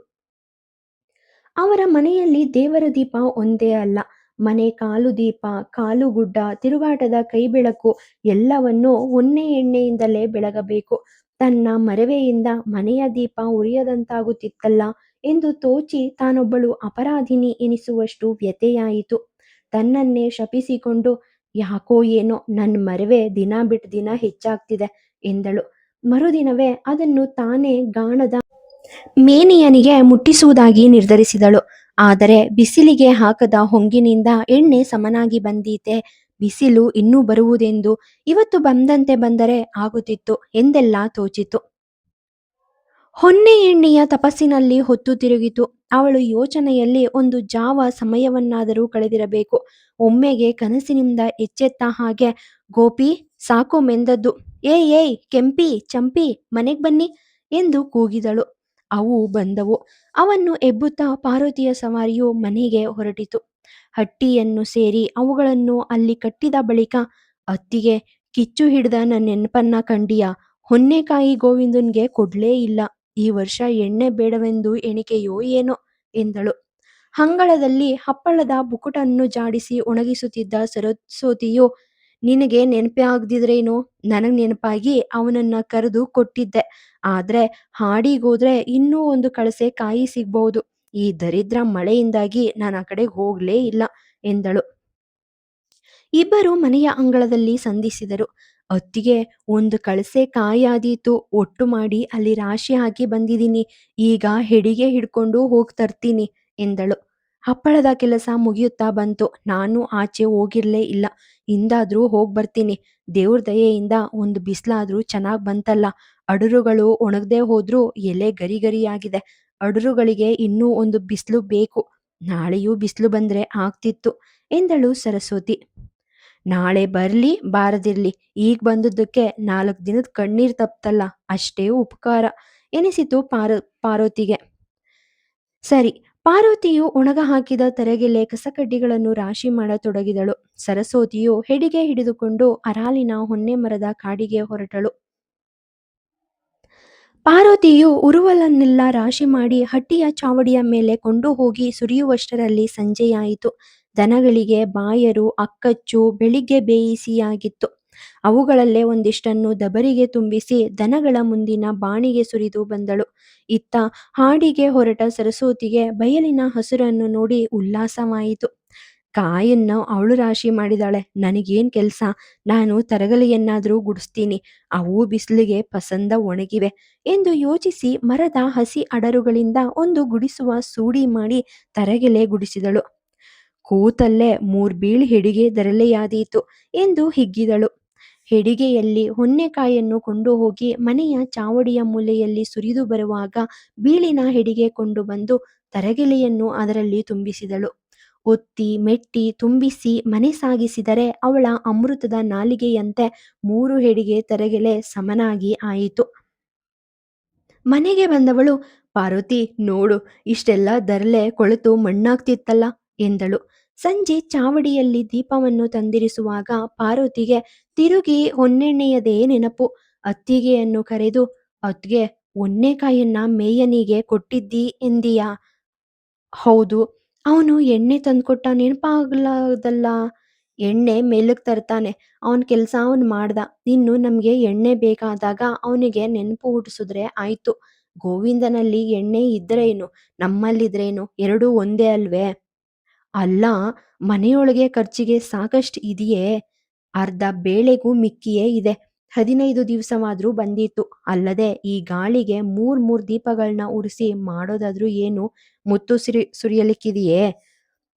ಅವರ ಮನೆಯಲ್ಲಿ ದೇವರ ದೀಪ ಒಂದೇ ಅಲ್ಲ, ಮನೆ ಕಾಲು ದೀಪ, ಕಾಲು ಗುಡ್ಡ, ತಿರುಗಾಟದ ಕೈಬೆಳಕು ಎಲ್ಲವನ್ನೂ ಹೊನ್ನೆ ಎಣ್ಣೆಯಿಂದಲೇ ಬೆಳಗಬೇಕು. ತನ್ನ ಮರೆವೆಯಿಂದ ಮನೆಯ ದೀಪ ಉರಿಯದಂತಾಗುತ್ತಿತ್ತಲ್ಲ ಎಂದು ತೋಚಿ ತಾನೊಬ್ಬಳು ಅಪರಾಧಿನಿ ಎನಿಸುವಷ್ಟು ವ್ಯಥೆಯಾಯಿತು. ತನ್ನನ್ನೇ ಶಪಿಸಿಕೊಂಡು, ಯಾಕೋ ಏನೋ ನನ್ನ ಮರೆವೆ ದಿನ ಬಿಟ್ಟು ದಿನ ಹೆಚ್ಚಾಗ್ತಿದೆ ಎಂದಳು. ಮರುದಿನವೇ ಅದನ್ನು ತಾನೇ ಗಾಣದ ಮೇನಿಯನಿಗೆ ಮುಟ್ಟಿಸುವುದಾಗಿ ನಿರ್ಧರಿಸಿದಳು. ಆದರೆ ಬಿಸಿಲಿಗೆ ಹಾಕದ ಹೊಂಗಿನಿಂದ ಎಣ್ಣೆ ಸಮನಾಗಿ ಬಂದೀತೆ, ಬಿಸಿಲು ಇನ್ನೂ ಬರುವುದೆಂದು, ಇವತ್ತು ಬಂದಂತೆ ಬಂದರೆ ಆಗುತ್ತಿತ್ತು ಎಂದೆಲ್ಲ ತೋಚಿತು. ಹೊನ್ನೆ ಎಣ್ಣೆಯ ತಪಸ್ಸಿನಲ್ಲಿ ಹೊತ್ತು ತಿರುಗಿತು. ಅವಳು ಯೋಚನೆಯಲ್ಲಿ ಒಂದು ಜಾವ ಸಮಯವನ್ನಾದರೂ ಕಳೆದಿರಬೇಕು. ಒಮ್ಮೆಗೆ ಕನಸಿನಿಂದ ಎಚ್ಚೆತ್ತ ಹಾಗೆ, ಗೋಪಿ, ಸಾಕು ಮೆಂದದ್ದು, ಏಯ್ ಕೆಂಪಿ, ಚಂಪಿ, ಮನೆಗ್ ಬನ್ನಿ ಎಂದು ಕೂಗಿದಳು. ಅವು ಬಂದವು. ಅವನ್ನು ಎಬ್ಬುತ್ತಾ ಪಾರ್ವತಿಯ ಸವಾರಿಯು ಮನೆಗೆ ಹೊರಟಿತು. ಹಟ್ಟಿಯನ್ನು ಸೇರಿ ಅವುಗಳನ್ನು ಅಲ್ಲಿ ಕಟ್ಟಿದ ಬಳಿಕ, ಅತ್ತಿಗೆ, ಕಿಚ್ಚು ಹಿಡ್ದ ನನ್ನ ನೆನಪನ್ನ ಕಂಡಿಯ, ಹೊನ್ನೆಕಾಯಿ ಗೋವಿಂದನ್ಗೆ ಕೊಡ್ಲೇ ಇಲ್ಲ, ಈ ವರ್ಷ ಎಣ್ಣೆ ಬೇಡವೆಂದು ಎಣಿಕೆಯೋ ಏನೋ ಎಂದಳು. ಅಂಗಳದಲ್ಲಿ ಹಪ್ಪಳದ ಬುಕುಟನ್ನು ಜಾಡಿಸಿ ಒಣಗಿಸುತ್ತಿದ್ದ ಸರಸ್ವತಿಯು, ನಿನಗೆ ನೆನಪೇ ಆಗದಿದ್ರೇನು, ನನಗ್ ನೆನಪಾಗಿ ಅವನನ್ನ ಕರೆದು ಕೊಟ್ಟಿದ್ದೆ, ಆದ್ರೆ ಹಾಡಿಗೋದ್ರೆ ಇನ್ನೂ ಒಂದು ಕಳಸೆ ಕಾಯಿ ಸಿಗ್ಬಹುದು, ಈ ದರಿದ್ರ ಮಳೆಯಿಂದಾಗಿ ನಾನು ಆ ಕಡೆಗೆ ಹೋಗ್ಲೇ ಇಲ್ಲ ಎಂದಳು. ಇಬ್ಬರು ಮನೆಯ ಅಂಗಳದಲ್ಲಿ ಸಂಧಿಸಿದರು. ಅತ್ತಿಗೆ, ಒಂದು ಕಳಸೆ ಕಾಯಾದೀತು, ಒಟ್ಟು ಮಾಡಿ ಅಲ್ಲಿ ರಾಶಿ ಹಾಕಿ ಬಂದಿದ್ದೀನಿ, ಈಗ ಹೆಡಿಗೆ ಹಿಡ್ಕೊಂಡು ಹೋಗಿ ತರ್ತೀನಿ ಎಂದಳು. ಹಪ್ಪಳದ ಕೆಲಸ ಮುಗಿಯುತ್ತಾ ಬಂತು. ನಾನು ಆಚೆ ಹೋಗಿರ್ಲೇ ಇಲ್ಲ, ಇಂದಾದ್ರೂ ಹೋಗಿ ಬರ್ತೀನಿ. ದೇವ್ರ ದಯೆಯಿಂದ ಒಂದು ಬಿಸಿಲಾದ್ರೂ ಚೆನ್ನಾಗ್ ಬಂತಲ್ಲ, ಅಡುರುಗಳು ಒಣಗದೆ ಹೋದ್ರೂ ಎಲೆ ಗರಿ ಗರಿಯಾಗಿದೆ, ಅಡುರುಗಳಿಗೆ ಇನ್ನೂ ಒಂದು ಬಿಸಿಲು ಬೇಕು, ನಾಳೆಯೂ ಬಿಸಿಲು ಬಂದ್ರೆ ಆಗ್ತಿತ್ತು ಎಂದಳು ಸರಸ್ವತಿ. ನಾಳೆ ಬರ್ಲಿ ಬಾರದಿರ್ಲಿ, ಈಗ ಬಂದದ್ದಕ್ಕೆ 4 ದಿನದ ಕಣ್ಣೀರ್ ತಪ್ತಲ್ಲ, ಅಷ್ಟೇ ಉಪಕಾರ ಎನಿಸಿತು ಪಾರ್ವತಿಗೆ. ಸರಿ, ಪಾರ್ವತಿಯು ಒಣಗ ಹಾಕಿದ ತರಗೆಲೆ ಕಸಕಡ್ಡಿಗಳನ್ನು ರಾಶಿ ಮಾಡತೊಡಗಿದಳು. ಸರಸ್ವತಿಯು ಹೆಡಿಗೆ ಹಿಡಿದುಕೊಂಡು ಅರಾಲಿನ ಹೊನ್ನೆ ಮರದ ಕಾಡಿಗೆ ಹೊರಟಳು. ಪಾರ್ವತಿಯು ಉರುವಲನ್ನೆಲ್ಲ ರಾಶಿ ಮಾಡಿ ಹಟ್ಟಿಯ ಚಾವಡಿಯ ಮೇಲೆ ಕೊಂಡು ಹೋಗಿ ಸುರಿಯುವಷ್ಟರಲ್ಲಿ ಸಂಜೆಯಾಯಿತು. ದನಗಳಿಗೆ ಬಾಯರು, ಅಕ್ಕಚ್ಚು ಬೆಳಿಗ್ಗೆ ಬೇಯಿಸಿಯಾಗಿತ್ತು. ಅವುಗಳಲ್ಲೇ ಒಂದಿಷ್ಟನ್ನು ದಬರಿಗೆ ತುಂಬಿಸಿ ದನಗಳ ಮುಂದಿನ ಬಾಣಿಗೆ ಸುರಿದು ಬಂದಳು. ಇತ್ತ ಹಾಡಿಗೆ ಹೊರಟ ಸರಸ್ವತಿಗೆ ಬಯಲಿನ ಹಸುರನ್ನು ನೋಡಿ ಉಲ್ಲಾಸವಾಯಿತು. ಕಾಯನ್ನು ಅವಳು ರಾಶಿ ಮಾಡಿದಾಳೆ, ನನಗೇನ್ ಕೆಲ್ಸ, ನಾನು ತರಗಲೆಯನ್ನಾದರೂ ಗುಡಿಸ್ತೀನಿ, ಅವು ಬಿಸಿಲಿಗೆ ಪಸಂದ ಒಣಗಿವೆ ಎಂದು ಯೋಚಿಸಿ ಮರದ ಹಸಿ ಅಡರುಗಳಿಂದ ಒಂದು ಗುಡಿಸುವ ಸೂಡಿ ಮಾಡಿ ತರಗೆಲೆ ಗುಡಿಸಿದಳು. ಕೂತಲ್ಲೇ 3 ಬೀಳ್ ಹೆಡಿಗೆ ದರಲೆಯಾದೀತು ಎಂದು ಹಿಗ್ಗಿದಳು. ಹೆಡಿಗೆಯಲ್ಲಿ ಹೊನ್ನೆಕಾಯನ್ನು ಕೊಂಡು ಹೋಗಿ ಮನೆಯ ಚಾವಡಿಯ ಮೂಲೆಯಲ್ಲಿ ಸುರಿದು ಬರುವಾಗ ಬೀಳಿನ ಹೆಡಿಗೆ ಕೊಂಡು ಬಂದು ತರಗೆಲೆಯನ್ನು ಅದರಲ್ಲಿ ತುಂಬಿಸಿದಳು. ಒತ್ತಿ ಮೆಟ್ಟಿ ತುಂಬಿಸಿ ಮನೆ ಸಾಗಿಸಿದರೆ ಅವಳ ಅಮೃತದ ನಾಲಿಗೆಯಂತೆ 3 ಹೆಡಿಗೆ ತರಗೆಲೆ ಸಮನಾಗಿ ಆಯಿತು. ಮನೆಗೆ ಬಂದವಳು, ಪಾರ್ವತಿ ನೋಡು, ಇಷ್ಟೆಲ್ಲ ದರಲೆ ಕೊಳೆತು ಮಣ್ಣಾಗ್ತಿತ್ತಲ್ಲ ಎಂದಳು. ಸಂಜೆ ಚಾವಡಿಯಲ್ಲಿ ದೀಪವನ್ನು ತಂದಿರಿಸುವಾಗ ಪಾರ್ವತಿಗೆ ತಿರುಗಿ ಹೊನ್ನೆಣ್ಣೆಯದೇ ನೆನಪು. ಅತ್ತಿಗೆಯನ್ನು ಕರೆದು, ಅತ್ಗೆ, ಹೊನ್ನೆಕಾಯನ್ನ ಮೇಯನಿಗೆ ಕೊಟ್ಟಿದ್ದಿ ಎಂದಿಯಾ? ಹೌದು, ಅವನು ಎಣ್ಣೆ ತಂದ್ಕೊಟ್ಟ ನೆನಪಾಗ್ಲದಲ್ಲ. ಎಣ್ಣೆ ಮೆಲ್ಲಗ್ ತರ್ತಾನೆ, ಅವನ್ ಕೆಲ್ಸ ಅವನ್ ಮಾಡ್ದ, ಇನ್ನು ನಮ್ಗೆ ಎಣ್ಣೆ ಬೇಕಾದಾಗ ಅವನಿಗೆ ನೆನಪು ಹುಟ್ಟಿಸಿದ್ರೆ ಆಯ್ತು. ಗೋವಿಂದನಲ್ಲಿ ಎಣ್ಣೆ ಇದ್ರೇನು ನಮ್ಮಲ್ಲಿದ್ರೇನು ಎರಡೂ ಒಂದೇ ಅಲ್ವೇ? ಅಲ್ಲ, ಮನೆಯೊಳಗೆ ಖರ್ಚಿಗೆ ಸಾಕಷ್ಟು ಇದೆಯೇ? ಅರ್ಧ ಬೇಳೆಗೂ ಮಿಕ್ಕಿಯೇ ಇದೆ, 15 ದಿವಸವಾದ್ರೂ ಬಂದೀತು. ಅಲ್ಲದೆ ಈ ಗಾಳಿಗೆ 3 ದೀಪಗಳನ್ನ ಉರಿಸಿ ಮಾಡೋದಾದ್ರೂ ಏನು ಮುತ್ತು ಸುರಿಯಲಿಕ್ಕಿದೆಯೇ?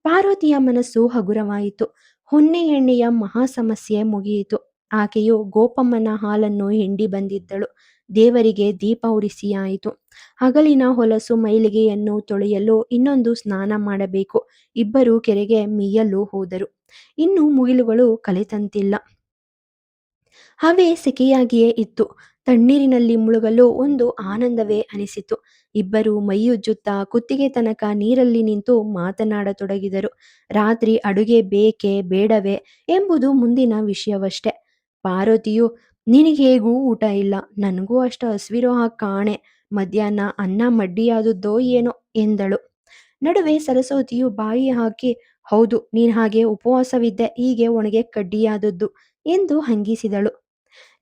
ಪಾರ್ವತಿಯ ಮನಸ್ಸು ಹಗುರವಾಯಿತು. ಹೊನ್ನೆ ಎಣ್ಣೆಯ ಮಹಾ ಸಮಸ್ಯೆ ಮುಗಿಯಿತು. ಆಕೆಯು ಗೋಪಮ್ಮನ ಹಾಲನ್ನು ಹಿಂಡಿ ಬಂದಿದ್ದಳು. ದೇವರಿಗೆ ದೀಪ ಉರಿಸಿಯಾಯಿತು. ಹಗಲಿನ ಹೊಲಸು ಮೈಲಿಗೆಯನ್ನು ತೊಳೆಯಲು ಇನ್ನೊಂದು ಸ್ನಾನ ಮಾಡಬೇಕು. ಇಬ್ಬರು ಕೆರೆಗೆ ಮೀಯಲು ಹೋದರು. ಇನ್ನು ಮುಗಿಲುಗಳು ಕಲೆತಂತಿಲ್ಲ. ಹವೆ ಸೆಕೆಯಾಗಿಯೇ ಇತ್ತು. ತಣ್ಣೀರಿನಲ್ಲಿ ಮುಳುಗಲು ಒಂದು ಆನಂದವೇ ಅನಿಸಿತು. ಇಬ್ಬರೂ ಮೈಯುಜ್ಜುತ್ತಾ ಕುತ್ತಿಗೆ ತನಕ ನೀರಲ್ಲಿ ನಿಂತು ಮಾತನಾಡತೊಡಗಿದರು. ರಾತ್ರಿ ಅಡುಗೆ ಬೇಕೇ ಬೇಡವೇ ಎಂಬುದು ಮುಂದಿನ ವಿಷಯವಷ್ಟೆ. ಪಾರ್ವತಿಯು, ನಿನಗೇಗೂ ಊಟ ಇಲ್ಲ, ನನಗೂ ಅಷ್ಟು ಹಸಿವಿರೋ ಹಾಗೆ ಕಾಣೆ, ಮಧ್ಯಾಹ್ನ ಅನ್ನ ಮಡ್ಡಿಯಾದುದ್ದೋ ಏನೋ ಎಂದಳು. ನಡುವೆ ಸರಸ್ವತಿಯು ಬಾಯಿ ಹಾಕಿ, ಹೌದು, ನೀನ್ ಹಾಗೆ ಉಪವಾಸವಿದ್ದೆ, ಹೀಗೆ ಒಣಗೆ ಕಡ್ಡಿಯಾದದ್ದು ಎಂದು ಹಂಗಿಸಿದಳು.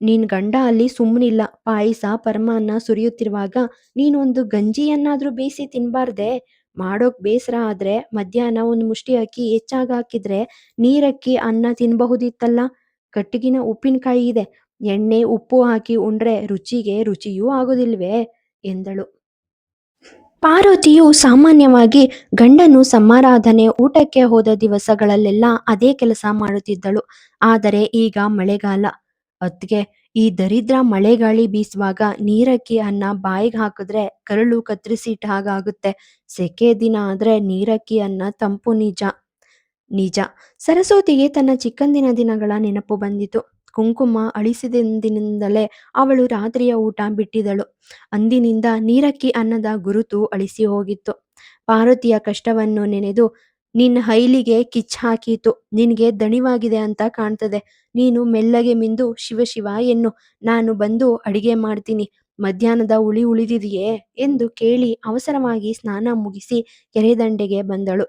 ನಿನ್ ಗಂಡ ಅಲ್ಲಿ ಸುಮ್ಮನಿಲ್ಲ. ಪಾಯಸ ಪರಮಾನ್ನ ಸುರಿಯುತ್ತಿರುವಾಗ ನೀನೊಂದು ಗಂಜಿಯನ್ನಾದ್ರೂ ಬೇಯಿಸಿ ತಿನ್ಬಾರ್ದೆ? ಮಾಡೋಕ್ ಬೇಸರ ಆದ್ರೆ ಮಧ್ಯಾಹ್ನ ಒಂದು ಮುಷ್ಟಿ ಅಕ್ಕಿ ಹೆಚ್ಚಾಗಿ ಹಾಕಿದ್ರೆ ನೀರಕ್ಕಿ ಅನ್ನ ತಿನ್ಬಹುದಿತ್ತಲ್ಲ. ಕಟ್ಟಿಗಿನ ಉಪ್ಪಿನಕಾಯಿ ಇದೆ, ಎಣ್ಣೆ ಉಪ್ಪು ಹಾಕಿ ಉಂಡ್ರೆ ರುಚಿಗೆ ರುಚಿಯೂ ಆಗೋದಿಲ್ವೇ ಎಂದಳು. ಪಾರ್ವತಿಯು ಸಾಮಾನ್ಯವಾಗಿ ಗಂಡನು ಸಮಾರಾಧನೆ ಊಟಕ್ಕೆ ಹೋದ ದಿವಸಗಳಲ್ಲೆಲ್ಲ ಅದೇ ಕೆಲಸ ಮಾಡುತ್ತಿದ್ದಳು. ಆದರೆ ಈಗ ಮಳೆಗಾಲ. ಅದ್ಕೆ ಈ ದರಿದ್ರ ಮಳೆಗಾಳಿ ಬೀಸುವಾಗ ನೀರಕ್ಕಿ ಅನ್ನ ಬಾಯಿಗೆ ಹಾಕಿದ್ರೆ ಕರಳು ಕತ್ತರಿಸಿಟ್ಟ ಹಾಗಾಗುತ್ತೆ. ಸೆಕೆ ದಿನ ಆದ್ರೆ ನೀರಕ್ಕಿ ಅನ್ನ ತಂಪು ನಿಜ. ನಿಜ. ಸರಸ್ವತಿಗೆ ತನ್ನ ಚಿಕ್ಕಂದಿನ ದಿನಗಳ ನೆನಪು ಬಂದಿತು. ಕುಂಕುಮ ಅಳಿಸಿದಂದಿನಿಂದಲೇ ಅವಳು ರಾತ್ರಿಯ ಊಟ ಬಿಟ್ಟಿದಳು. ಅಂದಿನಿಂದ ನೀರಕ್ಕಿ ಅನ್ನದ ಗುರುತು ಅಳಿಸಿ ಹೋಗಿತ್ತು. ಪಾರ್ವತಿಯ ಕಷ್ಟವನ್ನು ನೆನೆದು, ನಿನ್ನ ಹೈಲಿಗೆ ಕಿಚ್ಚ ಹಾಕೀತು, ನಿನಗೆ ದಣಿವಾಗಿದೆ ಅಂತ ಕಾಣ್ತದೆ. ನೀನು ಮೆಲ್ಲಗೆ ಮಿಂದು ಶಿವ ಶಿವ ಎನ್ನು, ನಾನು ಬಂದು ಅಡಿಗೆ ಮಾಡ್ತೀನಿ. ಮಧ್ಯಾಹ್ನದ ಉಳಿದಿದೆಯೇ ಎಂದು ಕೇಳಿ ಅವಸರವಾಗಿ ಸ್ನಾನ ಮುಗಿಸಿ ಕೆರೆದಂಡೆಗೆ ಬಂದಳು.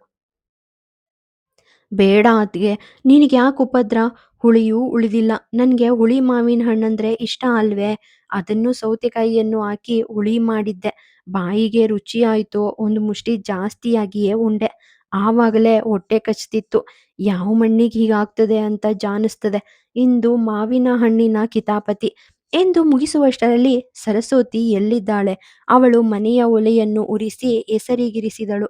ಬೇಡ ಅತ್ಗೆ, ನಿನಗ್ಯಾಕೆ ಉಪದ್ರ? ಹುಳಿಯೂ ಉಳಿದಿಲ್ಲ. ನನಗೆ ಹುಳಿ ಮಾವಿನ ಹಣ್ಣಂದ್ರೆ ಇಷ್ಟ ಅಲ್ವೇ? ಅದನ್ನು ಸೌತೆಕಾಯಿಯನ್ನು ಹಾಕಿ ಹುಳಿ ಮಾಡಿದ್ದೆ. ಬಾಯಿಗೆ ರುಚಿ ಆಯ್ತೋ ಒಂದು ಮುಷ್ಟಿ ಜಾಸ್ತಿಯಾಗಿಯೇ ಉಂಡೆ. ಆವಾಗಲೇ ಹೊಟ್ಟೆ ಕಚ್ತಿತ್ತು. ಯಾವ ಮಣ್ಣಿಗೆ ಹೀಗಾಗ್ತದೆ ಅಂತ ಜಾನಿಸ್ತದೆ. ಇಂದು ಮಾವಿನ ಹಣ್ಣಿನ ಕಿತಾಪತಿ ಎಂದು ಮುಗಿಸುವಷ್ಟರಲ್ಲಿ ಸರಸ್ವತಿ ಎಲ್ಲಿದ್ದಾಳೆ? ಅವಳು ಮನೆಯ ಒಲೆಯನ್ನು ಉರಿಸಿ ಹೆಸರಿಗಿರಿಸಿದಳು.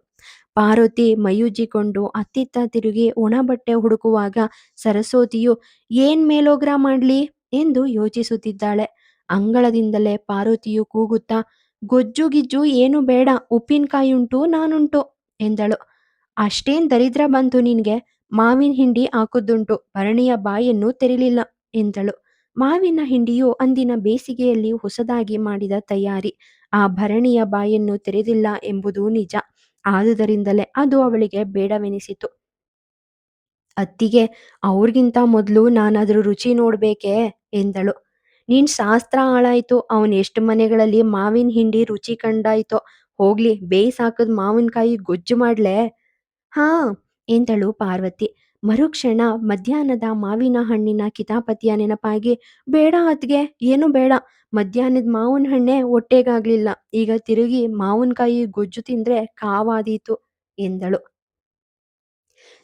ಪಾರ್ವತಿ ಮೈಯುಜ್ಜಿಕೊಂಡು ಅತ್ತಿತ್ತ ತಿರುಗಿ ಒಣ ಬಟ್ಟೆ ಹುಡುಕುವಾಗ ಸರಸ್ವತಿಯು ಏನ್ ಮೇಲೋಗ್ರ ಮಾಡ್ಲಿ ಎಂದು ಯೋಚಿಸುತ್ತಿದ್ದಾಳೆ. ಅಂಗಳದಿಂದಲೇ ಪಾರ್ವತಿಯು ಕೂಗುತ್ತಾ, ಗೊಜ್ಜು ಗಿಜ್ಜು ಏನು ಬೇಡ, ಉಪ್ಪಿನಕಾಯುಂಟು, ನಾನುಂಟು ಎಂದಳು. ಅಷ್ಟೇನ್ ದರಿದ್ರ ಬಂತು ನಿನ್ಗೆ? ಮಾವಿನ ಹಿಂಡಿ ಹಾಕುದುಂಟು, ಭರಣಿಯ ಬಾಯನ್ನು ತೆರಿಲಿಲ್ಲ ಎಂದಳು. ಮಾವಿನ ಹಿಂಡಿಯು ಅಂದಿನ ಬೇಸಿಗೆಯಲ್ಲಿ ಹೊಸದಾಗಿ ಮಾಡಿದ ತಯಾರಿ. ಆ ಭರಣಿಯ ಬಾಯನ್ನು ತೆರೆದಿಲ್ಲ ಎಂಬುದು ನಿಜ. ಆದುದರಿಂದಲೇ ಅದು ಅವಳಿಗೆ ಬೇಡವೆನಿಸಿತು. ಅತ್ತಿಗೆ, ಅವ್ರಿಗಿಂತ ಮೊದಲು ನಾನದ್ರ ರುಚಿ ನೋಡ್ಬೇಕೇ ಎಂದಳು. ನೀನ್ ಶಾಸ್ತ್ರ ಹಾಳಾಯ್ತು. ಅವನ್ ಎಷ್ಟು ಮನೆಗಳಲ್ಲಿ ಮಾವಿನ ಹಿಂಡಿ ರುಚಿ ಕಂಡಾಯ್ತೋ. ಹೋಗ್ಲಿ, ಬೇಯ್ಸಾಕದ್ ಮಾವಿನಕಾಯಿ ಗೊಜ್ಜು ಮಾಡ್ಲೇ? ಹಾ ಎಂದಳು ಪಾರ್ವತಿ. ಮರುಕ್ಷಣ ಮಧ್ಯಾಹ್ನದ ಮಾವಿನ ಹಣ್ಣಿನ ಕಿತಾಪತಿಯ ನೆನಪಾಗಿ, ಬೇಡ ಅತ್ಗೆ, ಏನು ಬೇಡ. ಮಧ್ಯಾಹ್ನದ ಮಾವಿನ ಹಣ್ಣೆ ಹೊಟ್ಟೆಗಾಗ್ಲಿಲ್ಲ. ಈಗ ತಿರುಗಿ ಮಾವಿನಕಾಯಿ ಗೊಜ್ಜು ತಿಂದ್ರೆ ಕಾವಾದೀತು ಎಂದಳು.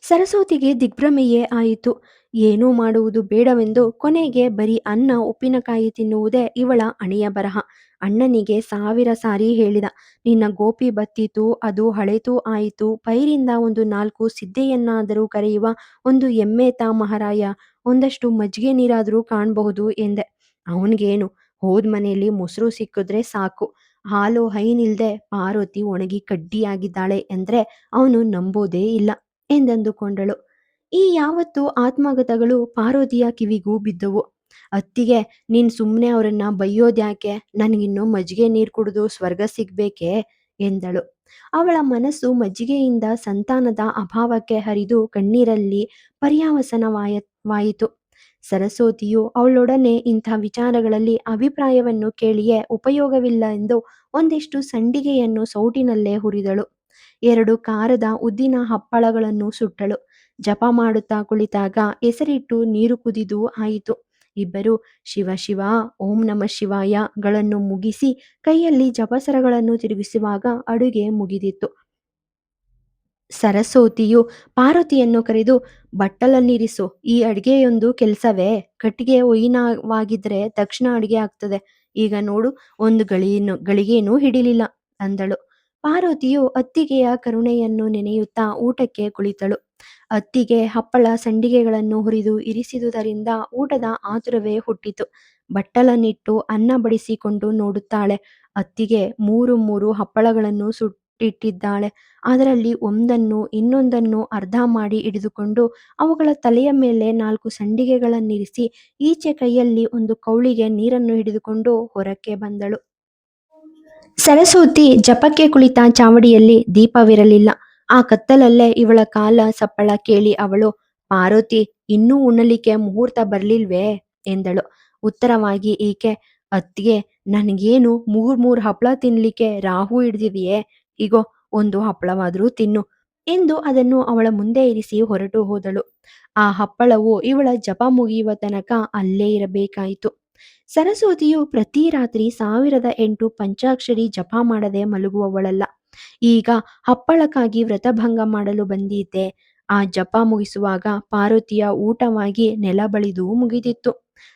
ಸರಸ್ವತಿಗೆ ದಿಗ್ಭ್ರಮೆಯೇ ಆಯಿತು. ಏನೂ ಮಾಡುವುದು ಬೇಡವೆಂದು ಕೊನೆಗೆ ಬರೀ ಅನ್ನ ಉಪ್ಪಿನಕಾಯಿ ತಿನ್ನುವುದೇ ಇವಳ ಹಣೆಯ ಬರಹ. ಅಣ್ಣನಿಗೆ 1000 ಸಾರಿ ಹೇಳಿದ, ನಿನ್ನ ಗೋಪಿ ಬತ್ತಿತು, ಅದು ಹಳೆತೂ ಆಯಿತು, ಪೈರಿಂದ ಒಂದು 4 ಸಿದ್ದೆಯನ್ನಾದರೂ ಕರೆಯುವ, ಒಂದು ಎಮ್ಮೆ ತಾ ಮಹಾರಾಯ, ಒಂದಷ್ಟು ಮಜ್ಜಿಗೆ ನೀರಾದರೂ ಕಾಣಬಹುದು ಎಂದೆ. ಅವನಿಗೇನು, ಹೋದ್ ಮನೆಯಲ್ಲಿ ಮೊಸರು ಸಿಕ್ಕಿದ್ರೆ ಸಾಕು. ಹಾಲು ಹೈನಿಲ್ದೆ ಪಾರ್ವತಿ ಒಣಗಿ ಕಡ್ಡಿಯಾಗಿದ್ದಾಳೆ ಎಂದ್ರೆ ಅವನು ನಂಬೋದೇ ಇಲ್ಲ ಎಂದಂದುಕೊಂಡಳು. ಈ ಯಾವತ್ತು ಆತ್ಮಗತಗಳು ಪಾರ್ವತಿಯ ಕಿವಿಗೂ ಬಿದ್ದವು. ಅತ್ತಿಗೆ, ನೀನ್ ಸುಮ್ಮನೆ ಅವರನ್ನ ಬೈಯೋದ್ಯಾಕೆ? ನನಗಿನ್ನೂ ಮಜ್ಜಿಗೆ ನೀರು ಕುಡಿದು ಸ್ವರ್ಗ ಸಿಗ್ಬೇಕೇ ಎಂದಳು. ಅವಳ ಮನಸ್ಸು ಮಜ್ಜಿಗೆಯಿಂದ ಸಂತಾನದ ಅಭಾವಕ್ಕೆ ಹರಿದು ಕಣ್ಣೀರಲ್ಲಿ ಪರ್ಯಾವಸನವಾಯಿತು. ಸರಸ್ವತಿಯು ಅವಳೊಡನೆ ಇಂಥ ವಿಚಾರಗಳಲ್ಲಿ ಅಭಿಪ್ರಾಯವನ್ನು ಕೇಳಿಯೇ ಉಪಯೋಗವಿಲ್ಲ ಎಂದು ಒಂದಿಷ್ಟು ಸಂಡಿಗೆಯನ್ನು ಸೌಟಿನಲ್ಲೇ ಹುರಿದಳು. 2 ಖಾರದ ಉದ್ದಿನ ಹಪ್ಪಳಗಳನ್ನು ಸುಟ್ಟಳು. ಜಪ ಮಾಡುತ್ತಾ ಕುಳಿತಾಗ ಹೆಸರಿಟ್ಟು ನೀರು ಕುದಿದೂ ಆಯಿತು. ಇಬ್ಬರು ಶಿವ ಶಿವ, ಓಂ ನಮಃ ಶಿವಾಯ ಗಳನ್ನು ಮುಗಿಸಿ ಕೈಯಲ್ಲಿ ಜಪಸರಗಳನ್ನು ತಿರುಗಿಸುವಾಗ ಅಡುಗೆ ಮುಗಿದಿತ್ತು. ಸರಸ್ವತಿಯು ಪಾರ್ವತಿಯನ್ನು ಕರೆದು, ಬಟ್ಟಲನ್ನಿರಿಸು, ಈ ಅಡ್ಗೆಯೊಂದು ಕೆಲಸವೇ? ಕಟ್ಟಿಗೆ ಒಯ್ಯಿನವಾಗಿದ್ರೆ ತಕ್ಷಣ ಅಡುಗೆ ಆಗ್ತದೆ. ಈಗ ನೋಡು, ಒಂದು ಗಳಿಗೇನೂ ಹಿಡಿಲಿಲ್ಲ ಅಂದಳು. ಪಾರ್ವತಿಯು ಅತ್ತಿಗೆಯ ಕರುಣೆಯನ್ನು ನೆನೆಯುತ್ತಾ ಊಟಕ್ಕೆ ಕುಳಿತಳು. ಅತ್ತಿಗೆ ಹಪ್ಪಳ ಸಂಡಿಗೆಗಳನ್ನು ಹುರಿದು ಇರಿಸಿದುದರಿಂದ ಊಟದ ಆತುರವೇ ಹುಟ್ಟಿತು. ಬಟ್ಟಲನ್ನಿಟ್ಟು ಅನ್ನ ಬಡಿಸಿಕೊಂಡು ನೋಡುತ್ತಾಳೆ. ಅತ್ತಿಗೆ ಮೂರು ಮೂರು ಹಪ್ಪಳಗಳನ್ನು ಸುಟ್ಟಿಟ್ಟಿದ್ದಾಳೆ. ಅದರಲ್ಲಿ ಒಂದನ್ನು ಇನ್ನೊಂದನ್ನು ಅರ್ಧ ಮಾಡಿ ಹಿಡಿದುಕೊಂಡು ಅವುಗಳ ತಲೆಯ ಮೇಲೆ 4 ಸಂಡಿಗೆಗಳನ್ನಿರಿಸಿ ಈಚೆ ಕೈಯಲ್ಲಿ ಒಂದು ಕೌಳಿಗೆ ನೀರನ್ನು ಹಿಡಿದುಕೊಂಡು ಹೊರಕ್ಕೆ ಬಂದಳು. ಸರಸ್ವತಿ ಜಪಕ್ಕೆ ಕುಳಿತ ಚಾವಡಿಯಲ್ಲಿ ದೀಪವಿರಲಿಲ್ಲ. ಆ ಕತ್ತಲಲ್ಲೇ ಇವಳ ಕಾಲ ಸಪ್ಪಳ ಕೇಳಿ ಅವಳು, ಪಾರ್ವತಿ, ಇನ್ನೂ ಉಣ್ಣಲಿಕ್ಕೆ ಮುಹೂರ್ತ ಬರ್ಲಿಲ್ವೇ ಎಂದಳು. ಉತ್ತರವಾಗಿ ಈಕೆ, ಅತ್ತಿಗೆ, ನನಗೇನು ಮೂರ್ ಹಪ್ಪಳ ತಿನ್ಲಿಕ್ಕೆ ರಾಹು ಹಿಡ್ದಿದೆಯೇ, ಇಗೋ ಒಂದು ಹಪ್ಪಳವಾದ್ರೂ ತಿನ್ನು ಎಂದು ಅದನ್ನು ಅವಳ ಮುಂದೆ ಇರಿಸಿ ಹೊರಟು ಹೋದಳು. ಆ ಹಪ್ಪಳವು ಇವಳ ಜಪ ಮುಗಿಯುವ ತನಕ ಅಲ್ಲೇ ಇರಬೇಕಾಯಿತು. ಸರಸ್ವತಿಯು ಪ್ರತಿ ರಾತ್ರಿ 1008 ಪಂಚಾಕ್ಷರಿ ಜಪ ಮಾಡದೆ ಮಲಗುವವಳಲ್ಲ. ಈಗ ಹಪ್ಪಳಕ್ಕಾಗಿ ವ್ರತಭಂಗ ಮಾಡಲು ಬಂದಿದ್ದೆ. ಆ ಜಪ ಮುಗಿಸುವಾಗ ಪಾರ್ವತಿಯ ಊಟವಾಗಿ ನೆಲ ಬಳಿದು ಮುಗಿದಿತ್ತು.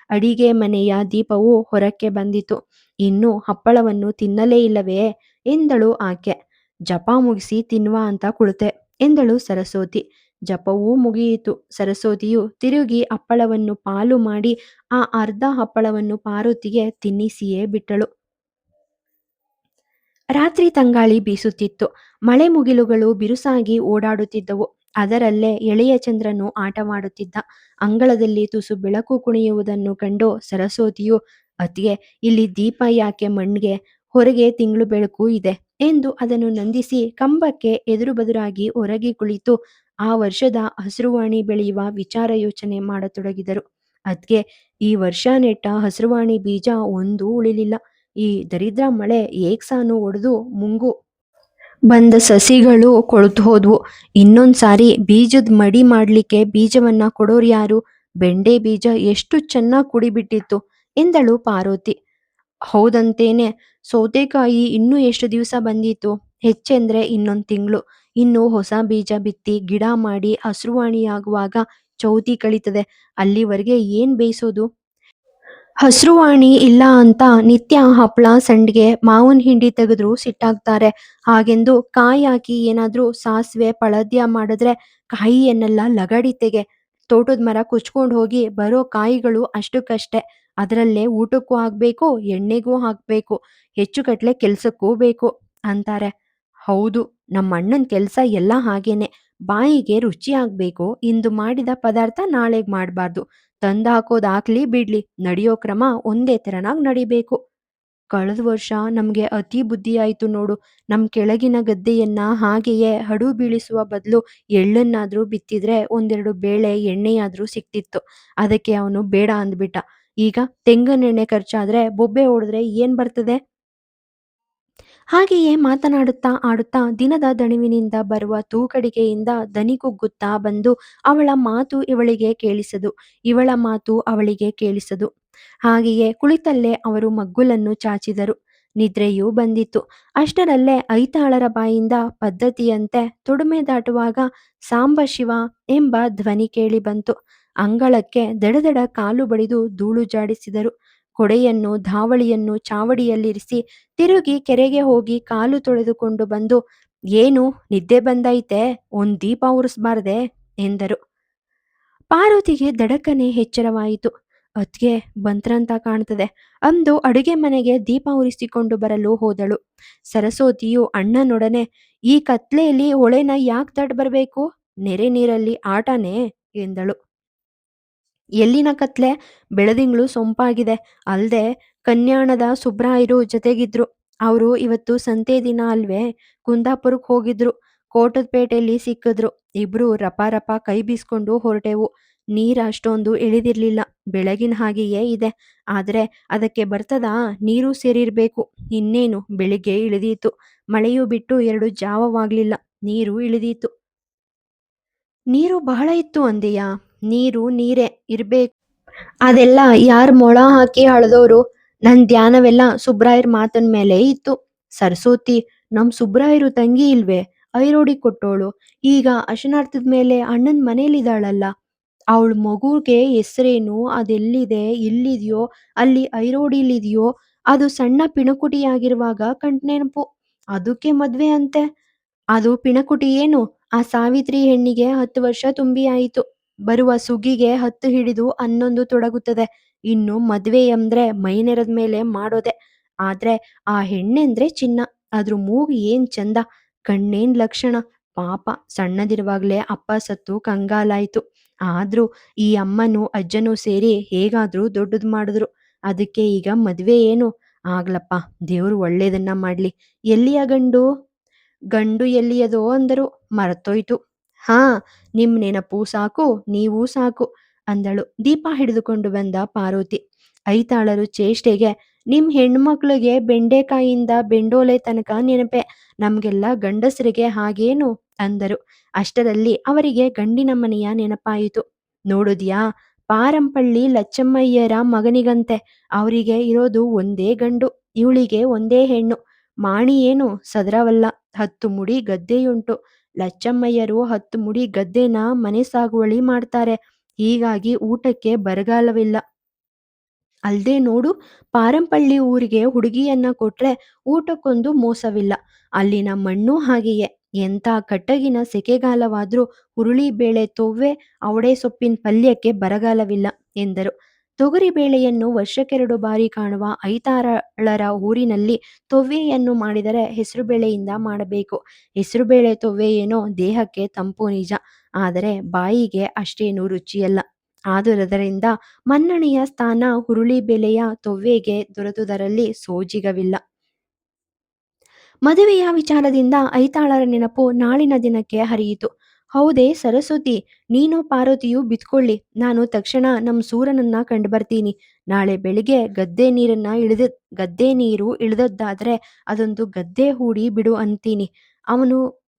ಅಡಿಗೆ ಮನೆಯ ದೀಪವು ಹೊರಕ್ಕೆ ಬಂದಿತು. ಇನ್ನು ಹಪ್ಪಳವನ್ನು ತಿನ್ನಲೇ ಇಲ್ಲವೇ ಎಂದಳು ಆಕೆ. ಜಪ ಮುಗಿಸಿ ತಿನ್ನುವ ಅಂತ ಕುಳಿತೆ ಎಂದಳು ಸರಸ್ವತಿ. ಜಪವೂ ಮುಗಿಯಿತು. ಸರಸ್ವತಿಯು ತಿರುಗಿ ಹಪ್ಪಳವನ್ನು ಪಾಲು ಮಾಡಿ ಆ ಅರ್ಧ ಹಪ್ಪಳವನ್ನು ಪಾರ್ವತಿಗೆ ತಿನ್ನಿಸಿಯೇ ಬಿಟ್ಟಳು. ರಾತ್ರಿ ತಂಗಾಳಿ ಬೀಸುತ್ತಿತ್ತು. ಮಳೆ ಮುಗಿಲುಗಳು ಬಿರುಸಾಗಿ ಓಡಾಡುತ್ತಿದ್ದವು. ಅದರಲ್ಲೇ ಎಳೆಯ ಚಂದ್ರನು ಆಟವಾಡುತ್ತಿದ್ದ. ಅಂಗಳದಲ್ಲಿ ತುಸು ಬೆಳಕು ಕುಣಿಯುವುದನ್ನು ಕಂಡು ಸರಸ್ವತಿಯು, ಅತ್ತಿಗೆ, ಇಲ್ಲಿ ದೀಪ ಯಾಕೆ ಮಣ್ಗೆ, ಹೊರಗೆ ತಿಂಗಳು ಬೆಳಕು ಇದೆ ಎಂದು ಅದನ್ನು ನಂದಿಸಿ ಕಂಬಕ್ಕೆ ಎದುರು ಬದುರಾಗಿ ಹೊರಗೆ ಕುಳಿತು ಆ ವರ್ಷದ ಹಸಿರುವಾಣಿ ಬೆಳೆಯುವ ವಿಚಾರ ಯೋಚನೆ ಮಾಡತೊಡಗಿದರು. ಅದ್ಕೆ ಈ ವರ್ಷ ನೆಟ್ಟ ಹಸಿರುವಾಣಿ ಬೀಜ ಒಂದೂ ಉಳಿಲಿಲ್ಲ. ಈ ದರಿದ್ರ ಮಳೆ ಏಕ್ಸಾನು ಒಡೆದು ಮುಂಗು ಬಂದ ಸಸಿಗಳು ಕೊಳ್ತು ಹೋದ್ವು. ಇನ್ನೊಂದ್ ಸಾರಿ ಬೀಜದ ಮಡಿ ಮಾಡ್ಲಿಕ್ಕೆ ಬೀಜವನ್ನ ಕೊಡೋರು ಯಾರು? ಬೆಂಡೆ ಬೀಜ ಎಷ್ಟು ಚೆನ್ನಾಗ್ ಕುಡಿಬಿಟ್ಟಿತ್ತು ಎಂದಳು ಪಾರ್ವತಿ. ಹೌದಂತೇನೆ. ಸೌತೆಕಾಯಿ ಇನ್ನೂ ಎಷ್ಟು ದಿವಸ ಬಂದೀತು? ಹೆಚ್ಚೆಂದ್ರೆ ಇನ್ನೊಂದ್ ತಿಂಗಳು. ಇನ್ನು ಹೊಸ ಬೀಜ ಬಿತ್ತಿ ಗಿಡ ಮಾಡಿ ಹಸ್ರುವಾಣಿಯಾಗುವಾಗ ಚೌತಿ ಕಳೀತದೆ. ಅಲ್ಲಿವರೆಗೆ ಏನ್ ಬೇಯಿಸೋದು? ಹಸ್ರುವಾಣಿ ಇಲ್ಲ ಅಂತ ನಿತ್ಯ ಹಪ್ಳ ಸಂಡ್ಗೆ ಮಾವಿನ ಹಿಂಡಿ ತೆಗೆದ್ರು ಸಿಟ್ಟಾಗ್ತಾರೆ. ಹಾಗೆಂದು ಕಾಯಿ ಹಾಕಿ ಏನಾದ್ರೂ ಸಾಸ್ವೆ ಪಳದ್ಯ ಮಾಡಿದ್ರೆ ಕಾಯಿ ಎನ್ನಲ್ಲ ಲಗಡಿ ತೆಗೆ. ತೋಟದ ಮರ ಕುಚ್ಕೊಂಡ್ ಹೋಗಿ ಬರೋ ಕಾಯಿಗಳು ಅಷ್ಟಕ್ಕಷ್ಟೇ. ಅದರಲ್ಲೇ ಊಟಕ್ಕೂ ಆಗ್ಬೇಕು, ಎಣ್ಣೆಗೂ ಹಾಕ್ಬೇಕು, ಹೆಚ್ಚುಗಟ್ಲೆ ಕೆಲ್ಸಕ್ಕೂ ಬೇಕು ಅಂತಾರೆ. ಹೌದು, ನಮ್ಮಣ್ಣನ್ ಕೆಲ್ಸ ಎಲ್ಲ ಹಾಗೇನೆ. ಬಾಯಿಗೆ ರುಚಿ ಆಗ್ಬೇಕು, ಇಂದು ಮಾಡಿದ ಪದಾರ್ಥ ನಾಳೆಗ್ ಮಾಡ್ಬಾರ್ದು. ತಂದಾಕೋದ್ ಹಾಕ್ಲಿ ಬಿಡ್ಲಿ, ನಡಿಯೋ ಕ್ರಮ ಒಂದೇ ತೆರನಾಗ್ ನಡಿಬೇಕು. ಕಳೆದ ವರ್ಷ ನಮ್ಗೆ ಅತಿ ಬುದ್ಧಿ ಆಯ್ತು ನೋಡು. ನಮ್ ಕೆಳಗಿನ ಗದ್ದೆಯನ್ನ ಹಾಗೆಯೇ ಹಡು ಬೀಳಿಸುವ ಬದಲು ಎಳ್ಳನ್ನಾದ್ರೂ ಬಿತ್ತಿದ್ರೆ ಒಂದೆರಡು ಬೇಳೆ ಎಣ್ಣೆಯಾದ್ರೂ ಸಿಕ್ತಿತ್ತು. ಅದಕ್ಕೆ ಅವನು ಬೇಡ ಅಂದ್ಬಿಟ್ಟ. ಈಗ ತೆಂಗಿನೆಣ್ಣೆ ಖರ್ಚಾದ್ರೆ ಬೊಬ್ಬೆ ಹೊಡೆದ್ರೆ ಏನ್ ಬರ್ತದೆ? ಹಾಗೆಯೇ ಮಾತನಾಡುತ್ತಾ ಆಡುತ್ತಾ ದಿನದ ದಣಿವಿನಿಂದ ಬರುವ ತೂಕಡಿಕೆಯಿಂದ ದನಿಗುಗ್ಗುತ್ತಾ ಬಂದು ಅವಳ ಮಾತು ಇವಳಿಗೆ ಕೇಳಿಸದು, ಇವಳ ಮಾತು ಅವಳಿಗೆ ಕೇಳಿಸದು. ಹಾಗೆಯೇ ಕುಳಿತಲ್ಲೇ ಅವರು ಮಗ್ಗುಲನ್ನು ಚಾಚಿದರು. ನಿದ್ರೆಯೂ ಬಂದಿತ್ತು. ಅಷ್ಟರಲ್ಲೇ ಐತಾಳರ ಬಾಯಿಂದ ಪದ್ಧತಿಯಂತೆ ತೊಡುಮೆ ದಾಟುವಾಗ ಸಾಂಬ ಶಿವ ಎಂಬ ಧ್ವನಿ ಕೇಳಿ ಬಂತು. ಅಂಗಳಕ್ಕೆ ದಡದಡ ಕಾಲು ಬಡಿದು ಧೂಳು ಜಾಡಿಸಿದರು. ಕೊಡೆಯನ್ನು ಧಾವಳಿಯನ್ನು ಚಾವಡಿಯಲ್ಲಿರಿಸಿ ತಿರುಗಿ ಕೆರೆಗೆ ಹೋಗಿ ಕಾಲು ತೊಳೆದುಕೊಂಡು ಬಂದು, ಏನು ನಿದ್ದೆ ಬಂದೈತೆ, ಒಂದ್ ದೀಪ ಉರಿಸ್ಬಾರ್ದೆ ಎಂದರು. ಪಾರ್ವತಿಗೆ ದಡಕ್ಕನೆ ಎಚ್ಚರವಾಯಿತು. ಅದ್ಗೆ ಬಂತ್ರಂತ ಕಾಣ್ತದೆ ಅಂದು ಅಡುಗೆ ಮನೆಗೆ ದೀಪ ಉರಿಸಿಕೊಂಡು ಬರಲು ಹೋದಳು. ಸರಸ್ವತಿಯು ಅಣ್ಣನೊಡನೆ, ಈ ಕತ್ಲೆಯಲ್ಲಿ ಹೊಳೆನ ಯಾಕೆ ದಾಟ್ ಬರ್ಬೇಕು? ನೆರೆ ನೀರಲ್ಲಿ ಆಟನೇ ಎಂದಳು. ಎಲ್ಲಿನ ಕತ್ಲೆ? ಬೆಳದಿಂಗಳು ಸೊಂಪಾಗಿದೆ. ಅಲ್ದೆ ಕನ್ಯಾಣದ ಸುಬ್ರಾಯರು ಜೊತೆಗಿದ್ರು. ಅವರು ಇವತ್ತು ಸಂತೆ ದಿನ ಅಲ್ವೇ? ಕುಂದಾಪುರಕ್ಕೆ ಹೋಗಿದ್ರು. ಕೋಟದಪೇಟೆಯಲ್ಲಿ ಸಿಕ್ಕಿದ್ರು. ಇಬ್ರು ರಪ ರಪ ಕೈ ಬೀಸ್ಕೊಂಡು ಹೊರಟೆವು. ನೀರ್ ಅಷ್ಟೊಂದು ಇಳಿದಿರ್ಲಿಲ್ಲ. ಬೆಳಗಿನ ಹಾಗೆಯೇ ಇದೆ. ಆದ್ರೆ ಅದಕ್ಕೆ ಬರ್ತದಾ? ನೀರು ಸೇರಿರ್ಬೇಕು. ಇನ್ನೇನು ಬೆಳಿಗ್ಗೆ ಇಳಿದೀತು. ಮಳೆಯೂ ಬಿಟ್ಟು 2 ಜಾವವಾಗ್ಲಿಲ್ಲ. ನೀರು ಇಳಿದೀತು. ನೀರು ಬಹಳ ಇತ್ತು ಅಂದೆಯಾ? ನೀರು ನೀರೇ ಇರ್ಬೇಕು. ಅದೆಲ್ಲ ಯಾರ್ ಮೊಳ ಹಾಕಿ ಅಳ್ದೋರು? ನನ್ ಧ್ಯಾನವೆಲ್ಲ ಸುಬ್ರಾಯರ್ ಮಾತನ್ ಮೇಲೆ ಇತ್ತು. ಸರಸ್ವತಿ, ನಮ್ ಸುಬ್ರಾಯರು ತಂಗಿ ಇಲ್ವೇ? ಐರೋಡಿ ಕೊಟ್ಟೋಳು. ಈಗ ಅಶನಾರ್ಥದ ಮೇಲೆ ಅಣ್ಣನ್ ಮನೇಲಿದಾಳಲ್ಲ. ಅವಳ ಮಗುಗೆ ಹೆಸ್ರೇನು, ಅದೆಲ್ಲಿದೆ, ಇಲ್ಲಿದ್ಯೋ, ಅಲ್ಲಿ ಐರೋಡಿಲಿದ್ಯೋ, ಅದು ಸಣ್ಣ ಪಿಣಕುಟಿಯಾಗಿರುವಾಗ ಕಂಡ್ ನೆನಪು. ಅದಕ್ಕೆ ಮದ್ವೆ ಅಂತೆ. ಅದು ಪಿಣಕುಟಿ ಏನು? ಆ ಸಾವಿತ್ರಿ ಹೆಣ್ಣಿಗೆ 10 ವರ್ಷ ತುಂಬಿ ಆಯಿತು. ಬರುವ ಸುಗ್ಗಿಗೆ 10 ಹಿಡಿದು 11 ತೊಡಗುತ್ತದೆ. ಇನ್ನು ಮದ್ವೆ ಅಂದ್ರೆ ಮೈನೆರೆದ ಮೇಲೆ ಮಾಡೋದೆ. ಆದ್ರೆ ಆ ಹೆಣ್ಣೆಂದ್ರೆ ಚಿನ್ನ. ಅದ್ರ ಮೂಗು ಏನ್ ಚಂದ, ಕಣ್ಣೇನ್ ಲಕ್ಷಣ. ಪಾಪ ಸಣ್ಣದಿರುವಾಗ್ಲೇ ಅಪ್ಪ ಸತ್ತು ಕಂಗಾಲಾಯ್ತು. ಆದ್ರೂ ಈ ಅಮ್ಮನೂ ಅಜ್ಜನೂ ಸೇರಿ ಹೇಗಾದ್ರೂ ದೊಡ್ಡದ್ ಮಾಡಿದ್ರು. ಅದಕ್ಕೆ ಈಗ ಮದ್ವೆ ಏನು? ಆಗ್ಲಪ್ಪ, ದೇವ್ರು ಒಳ್ಳೇದನ್ನ ಮಾಡ್ಲಿ. ಎಲ್ಲಿಯ ಗಂಡು? ಗಂಡು ಎಲ್ಲಿಯದೋ ಅಂದರು, ಮರ್ತೋಯ್ತು. ಹಾ, ನಿಮ್ ನೆನಪು ಸಾಕು, ನೀವೂ ಸಾಕು ಅಂದಳು ದೀಪ ಹಿಡಿದುಕೊಂಡು ಬಂದ ಪಾರ್ವತಿ. ಐತಾಳರು ಚೇಷ್ಟೆಗೆ, ನಿಮ್ ಹೆಣ್ಮಕ್ಳಿಗೆ ಬೆಂಡೆಕಾಯಿಂದ ಬೆಂಡೋಲೆ ತನಕ ನೆನಪೆ, ನಮ್ಗೆಲ್ಲ ಗಂಡಸರಿಗೆ ಹಾಗೇನು ಅಂದರು. ಅಷ್ಟರಲ್ಲಿ ಅವರಿಗೆ ಗಂಡಿನ ಮನೆಯ ನೆನಪಾಯಿತು. ನೋಡುದ್ಯಾ, ಪಾರಂಪಳ್ಳಿ ಲಚ್ಚಮ್ಮಯ್ಯರ ಮಗನಿಗಂತೆ. ಅವರಿಗೆ ಇರೋದು ಒಂದೇ ಗಂಡು, ಇವಳಿಗೆ ಒಂದೇ ಹೆಣ್ಣು. ಮಾಣಿ ಏನು ಸದರವಲ್ಲ, 10 ಮುಡಿ ಗದ್ದೆಯುಂಟು. ಲಚ್ಚಮ್ಮಯ್ಯರು 10 ಮುಡಿ ಗದ್ದೆನ ಮನೆ ಸಾಗುವಳಿ ಮಾಡ್ತಾರೆ. ಹೀಗಾಗಿ ಊಟಕ್ಕೆ ಬರಗಾಲವಿಲ್ಲ. ಅಲ್ದೇ ನೋಡು, ಪಾರಂಪಳ್ಳಿ ಊರಿಗೆ ಹುಡುಗಿಯನ್ನ ಕೊಟ್ರೆ ಊಟಕ್ಕೊಂದು ಮೋಸವಿಲ್ಲ. ಅಲ್ಲಿನ ಮಣ್ಣು ಹಾಗೆಯೇ. ಎಂಥ ಕಟ್ಟಗಿನ ಸೆಕೆಗಾಲವಾದ್ರೂ ಹುರುಳಿ ಬೇಳೆ ತೊವ್ವೆ, ಅವಡೆ ಸೊಪ್ಪಿನ ಪಲ್ಯಕ್ಕೆ ಬರಗಾಲವಿಲ್ಲ ಎಂದರು. ತೊಗರಿ ಬೇಳೆಯನ್ನು ವರ್ಷಕ್ಕೆರಡು ಬಾರಿ ಕಾಣುವ ಐತಾಳರ ಊರಿನಲ್ಲಿ ತೊವ್ವೆಯನ್ನು ಮಾಡಿದರೆ ಹೆಸರುಬೇಳೆಯಿಂದ ಮಾಡಬೇಕು. ಹೆಸರುಬೇಳೆ ತೊವ್ವೆ ಏನೋ ದೇಹಕ್ಕೆ ತಂಪು ನಿಜ, ಆದರೆ ಬಾಯಿಗೆ ಅಷ್ಟೇನು ರುಚಿಯಲ್ಲ. ಆದುದರಿಂದ ಮನ್ನಣೆಯ ಸ್ಥಾನ ಹುರುಳಿ ಬೆಲೆಯ ತೊವ್ವೆಗೆ ದೊರೆತುದರಲ್ಲಿ ಸೋಜಿಗವಿಲ್ಲ. ಮದುವೆಯ ವಿಚಾರದಿಂದ ಐತಾಳರ ನೆನಪು ನಾಳಿನ ದಿನಕ್ಕೆ ಹರಿಯಿತು. ಹೌದೇ ಸರಸ್ವತಿ, ನೀನು ಪಾರ್ವತಿಯು ಬಿತ್ಕೊಳ್ಳಿ. ನಾನು ತಕ್ಷಣ ನಮ್ಮ ಸೂರನನ್ನ ಕಂಡುಬರ್ತೀನಿ. ನಾಳೆ ಬೆಳಿಗ್ಗೆ ಗದ್ದೆ ನೀರು ಇಳಿದದ್ದಾದ್ರೆ ಅದೊಂದು ಗದ್ದೆ ಹೂಡಿ ಬಿಡು ಅಂತೀನಿ.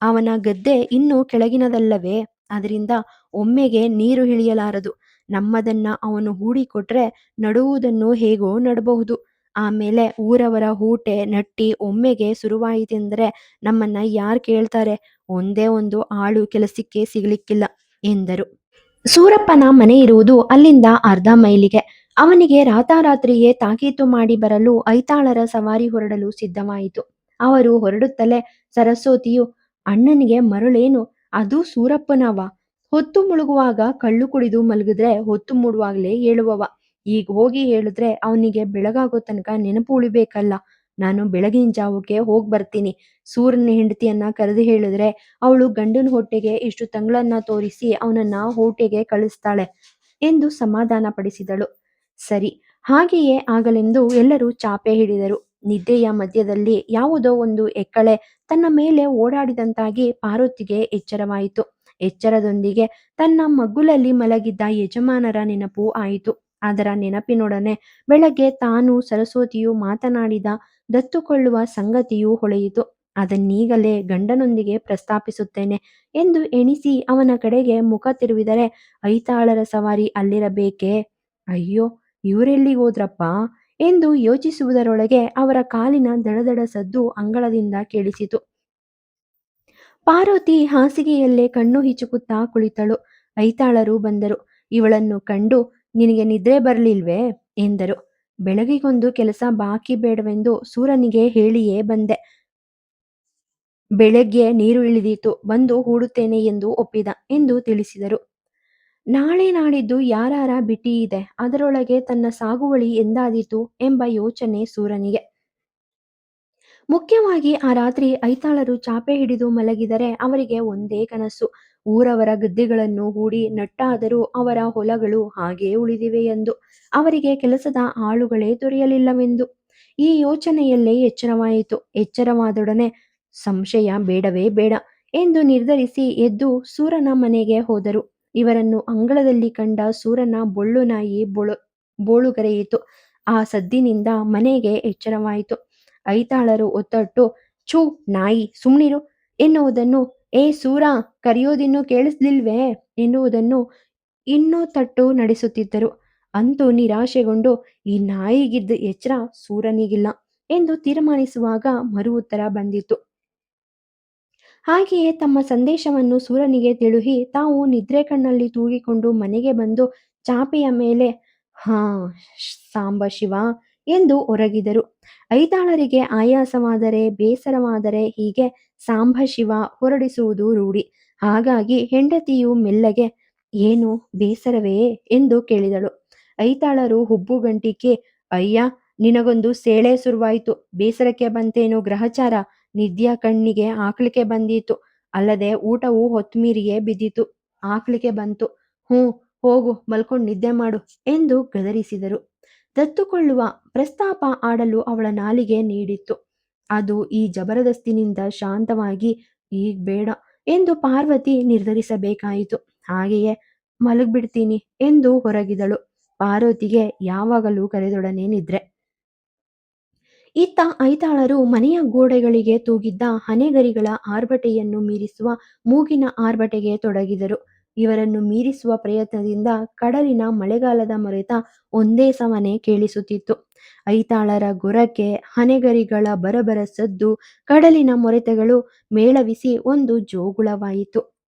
ಅವನ ಗದ್ದೆ ಇನ್ನೂ ಕೆಳಗಿನದಲ್ಲವೇ, ಅದರಿಂದ ಒಮ್ಮೆಗೆ ನೀರು ಇಳಿಯಲಾರದು. ನಮ್ಮದನ್ನ ಅವನು ಹೂಡಿಕೊಟ್ರೆ ನಡುವುದನ್ನು ಹೇಗೋ ನಡಬಹುದು. ಆಮೇಲೆ ಊರವರ ಹೂಟೆ ನಟ್ಟಿ ಒಮ್ಮೆಗೆ ಶುರುವಾಯಿತೆಂದರೆ ನಮ್ಮನ್ನ ಯಾರ್ ಕೇಳ್ತಾರೆ? ಒಂದೇ ಒಂದು ಆಳು ಕೆಲಸಕ್ಕೆ ಸಿಗ್ಲಿಕ್ಕಿಲ್ಲ ಎಂದರು. ಸೂರಪ್ಪನ ಮನೆ ಇರುವುದು ಅಲ್ಲಿಂದ ಅರ್ಧ ಮೈಲಿಗೆ. ಅವನಿಗೆ ರಾತಾರಾತ್ರಿಯೇ ತಾಕೀತು ಮಾಡಿ ಬರಲು ಐತಾಳರ ಸವಾರಿ ಹೊರಡಲು ಸಿದ್ಧವಾಯಿತು. ಅವರು ಹೊರಡುತ್ತಲೇ ಸರಸ್ವತಿಯು, ಅಣ್ಣನಿಗೆ ಮರಳೇನು? ಅದು ಸೂರಪ್ಪನವ. ಹೊತ್ತು ಮುಳುಗುವಾಗ ಕಳ್ಳು ಕುಡಿದು ಮಲಗಿದ್ರೆ ಹೊತ್ತು ಮೂಡುವಾಗ್ಲೇ ಹೇಳುವವ. ಈಗ ಹೋಗಿ ಹೇಳಿದ್ರೆ ಅವನಿಗೆ ಬೆಳಗಾಗೋ ತನಕ ನೆನಪು ಉಳಿಬೇಕಲ್ಲ. ನಾನು ಬೆಳಗಿನ ಜಾವಕ್ಕೆ ಹೋಗ್ ಬರ್ತೀನಿ. ಸೂರನ ಹೆಂಡತಿಯನ್ನ ಕರೆದು ಹೇಳಿದ್ರೆ ಅವಳು ಗಂಡನ ಹೊಟ್ಟೆಗೆ ಇಷ್ಟು ತಂಗಳನ್ನ ತೋರಿಸಿ ಅವನನ್ನ ಹೋಟೆಗೆ ಕಳಿಸ್ತಾಳೆ ಎಂದು ಸಮಾಧಾನ ಪಡಿಸಿದಳು. ಸರಿ, ಹಾಗೆಯೇ ಆಗಲೆಂದು ಎಲ್ಲರೂ ಚಾಪೆ ಹಿಡಿದರು. ನಿದ್ದೆಯ ಮಧ್ಯದಲ್ಲಿ ಯಾವುದೋ ಒಂದು ಎಕ್ಕಳೆ ತನ್ನ ಮೇಲೆ ಓಡಾಡಿದಂತಾಗಿ ಪಾರ್ವತಿಗೆ ಎಚ್ಚರವಾಯಿತು. ಎಚ್ಚರದೊಂದಿಗೆ ತನ್ನ ಮಗ್ಗುಲಲ್ಲಿ ಮಲಗಿದ್ದ ಯಜಮಾನರ ನೆನಪು ಆಯಿತು. ಅದರ ನೆನಪಿನೊಡನೆ ಬೆಳಗ್ಗೆ ತಾನು ಸರಸ್ವತಿಯು ಮಾತನಾಡಿದ ದತ್ತುಕೊಳ್ಳುವ ಸಂಗತಿಯೂ ಹೊಳೆಯಿತು. ಅದನ್ನೀಗಲೇ ಗಂಡನೊಂದಿಗೆ ಪ್ರಸ್ತಾಪಿಸುತ್ತೇನೆ ಎಂದು ಎಣಿಸಿ ಅವನ ಕಡೆಗೆ ಮುಖ ತಿರುವಿದರೆ ಐತಾಳರ ಸವಾರಿ ಅಲ್ಲಿರಬೇಕೇ. ಅಯ್ಯೋ, ಇವರೆಲ್ಲಿಗೋದ್ರಪ್ಪ ಎಂದು ಯೋಚಿಸುವುದರೊಳಗೆ ಅವರ ಕಾಲಿನ ದಡದಡ ಸದ್ದು ಅಂಗಳದಿಂದ ಕೇಳಿಸಿತು. ಪಾರ್ವತಿ ಹಾಸಿಗೆಯಲ್ಲೇ ಕಣ್ಣು ಹಿಚುಕುತ್ತಾ ಕುಳಿತಳು. ಐತಾಳರು ಬಂದರು. ಇವಳನ್ನು ಕಂಡು ನಿನಗೆ ನಿದ್ರೆ ಬರಲಿಲ್ವೇ ಎಂದರು. ಬೆಳಗಿಗೊಂದು ಕೆಲಸ ಬಾಕಿ ಬೇಡವೆಂದು ಸೂರನಿಗೆ ಹೇಳಿಯೇ ಬಂದೆ. ಬೆಳಗ್ಗೆ ನೀರು ಇಳಿದೀತು, ಬಂದು ಹೂಡುತ್ತೇನೆ ಎಂದು ಒಪ್ಪಿದ ಎಂದು ತಿಳಿಸಿದರು. ನಾಳೆ ನಾಡಿದ್ದು ಯಾರಾರ ಬಿಟಿ ಇದೆ, ಅದರೊಳಗೆ ತನ್ನ ಸಾಗುವಳಿ ಎಂದಾದೀತು ಎಂಬ ಯೋಚನೆ ಸೂರನಿಗೆ. ಮುಖ್ಯವಾಗಿ ಆ ರಾತ್ರಿ ಐತಾಳರು ಚಾಪೆ ಹಿಡಿದು ಮಲಗಿದರೆ ಅವರಿಗೆ ಒಂದೇ ಕನಸು. ಊರವರ ಗದ್ದೆಗಳನ್ನು ಹೂಡಿ ನಟ್ಟಾದರೂ ಅವರ ಹೊಲಗಳು ಹಾಗೇ ಉಳಿದಿವೆ ಎಂದು, ಅವರಿಗೆ ಕೆಲಸದ ಆಳುಗಳೇ ದೊರೆಯಲಿಲ್ಲವೆಂದು. ಈ ಯೋಚನೆಯಲ್ಲೇ ಎಚ್ಚರವಾಯಿತು. ಎಚ್ಚರವಾದೊಡನೆ ಸಂಶಯ ಬೇಡವೇ ಬೇಡ ಎಂದು ನಿರ್ಧರಿಸಿ ಎದ್ದು ಸೂರನ ಮನೆಗೆ ಹೋದರು. ಇವರನ್ನು ಅಂಗಳದಲ್ಲಿ ಕಂಡ ಸೂರನ ಬೊಳ್ಳು ನಾಯಿ ಬೋಳುಗರೆಯಿತು. ಆ ಸದ್ದಿನಿಂದ ಮನೆಗೆ ಎಚ್ಚರವಾಯಿತು. ಐತಾಳರು ಒತ್ತಟ್ಟು, ಛೂ ನಾಯಿ ಸುಮ್ನಿರು ಎನ್ನುವುದನ್ನು, ಏ ಸೂರ, ಕರೆಯೋದಿನ್ನೂ ಕೇಳಿಸ್ಲಿಲ್ವೇ ಎನ್ನುವುದನ್ನು ಇನ್ನೂ ತಟ್ಟು ನಡೆಸುತ್ತಿದ್ದರು. ಅಂತೂ ನಿರಾಶೆಗೊಂಡು ಈ ನಾಯಿಗಿದ್ದ ಎಚ್ಚರ ಸೂರನಿಗಿಲ್ಲ ಎಂದು ತೀರ್ಮಾನಿಸುವಾಗ ಮರು ಉತ್ತರ ಬಂದಿತು. ಹಾಗೆಯೇ ತಮ್ಮ ಸಂದೇಶವನ್ನು ಸೂರನಿಗೆ ತಿಳುಹಿ ತಾವು ನಿದ್ರೆ ಕಣ್ಣಲ್ಲಿ ತೂಗಿಕೊಂಡು ಮನೆಗೆ ಬಂದು ಚಾಪೆಯ ಮೇಲೆ ಹಾ ಸಾಂಬ ಶಿವ ಎಂದು ಒರಗಿದರು. ಐತಾಳರಿಗೆ ಆಯಾಸವಾದರೆ ಬೇಸರವಾದರೆ ಹೀಗೆ ಸಾಂಬ ಶಿವ ಹೊರಡಿಸುವುದು ರೂಢಿ. ಹಾಗಾಗಿ ಹೆಂಡತಿಯು ಮೆಲ್ಲಗೆ, ಏನು ಬೇಸರವೇ ಎಂದು ಕೇಳಿದಳು. ಐತಾಳರು ಹುಬ್ಬುಗಂಟಿಕೆ, ಅಯ್ಯ ನಿನಗೊಂದು ಸೇಳೆ ಶುರುವಾಯ್ತು, ಬೇಸರಕ್ಕೆ ಬಂತೇನೋ ಗ್ರಹಚಾರ, ನಿದ್ಯ ಕಣ್ಣಿಗೆ ಆಕ್ಳಿಕೆ ಬಂದೀತು, ಅಲ್ಲದೆ ಊಟವು ಹೊತ್ಮೀರಿಯೇ ಬಿದ್ದಿತು, ಆಕ್ಳಿಕೆ ಬಂತು, ಹ್ಞೂ ಹೋಗು ಮಲ್ಕೊಂಡು ನಿದ್ದೆ ಮಾಡು ಎಂದು ಗದರಿಸಿದರು. ದತ್ತುಕೊಳ್ಳುವ ಪ್ರಸ್ತಾಪ ಆಡಲು ಅವಳ ನಾಲಿಗೆ ನೀಡಿತ್ತು. ಅದು ಈ ಜಬರದಸ್ತಿನಿಂದ ಶಾಂತವಾಗಿ ಈಗ ಬೇಡ ಎಂದು ಪಾರ್ವತಿ ನಿರ್ಧರಿಸಬೇಕಾಯಿತು. ಹಾಗೆಯೇ ಮಲಗ್ಬಿಡ್ತೀನಿ ಎಂದು ಹೊರಗಿದಳು. ಪಾರ್ವತಿಗೆ ಯಾವಾಗಲೂ ಕರೆದೊಡನೆ ನಿದ್ರೆ. ಇತ್ತ ಐತಾಳರು ಮನೆಯ ಗೋಡೆಗಳಿಗೆ ತೂಗಿದ್ದ ಹನೆಗರಿಗಳ ಆರ್ಭಟೆಯನ್ನು ಮೀರಿಸುವ ಮೂಗಿನ ಆರ್ಭಟೆಗೆ ತೊಡಗಿದರು. ಇವರನ್ನು ಮೀರಿಸುವ ಪ್ರಯತ್ನದಿಂದ ಕಡಲಿನ ಮಳೆಗಾಲದ ಮೊರೆತ ಒಂದೇ ಸಮನೆ ಕೇಳಿಸುತ್ತಿತ್ತು. ಐತಾಳರ ಗೊರಕೆ, ಹನೆಗರಿಗಳ ಬರಬರ ಸದ್ದು, ಕಡಲಿನ ಮೊರೆತಗಳು ಮೇಳವಿಸಿ ಒಂದು ಜೋಗುಳವಾಯಿತು.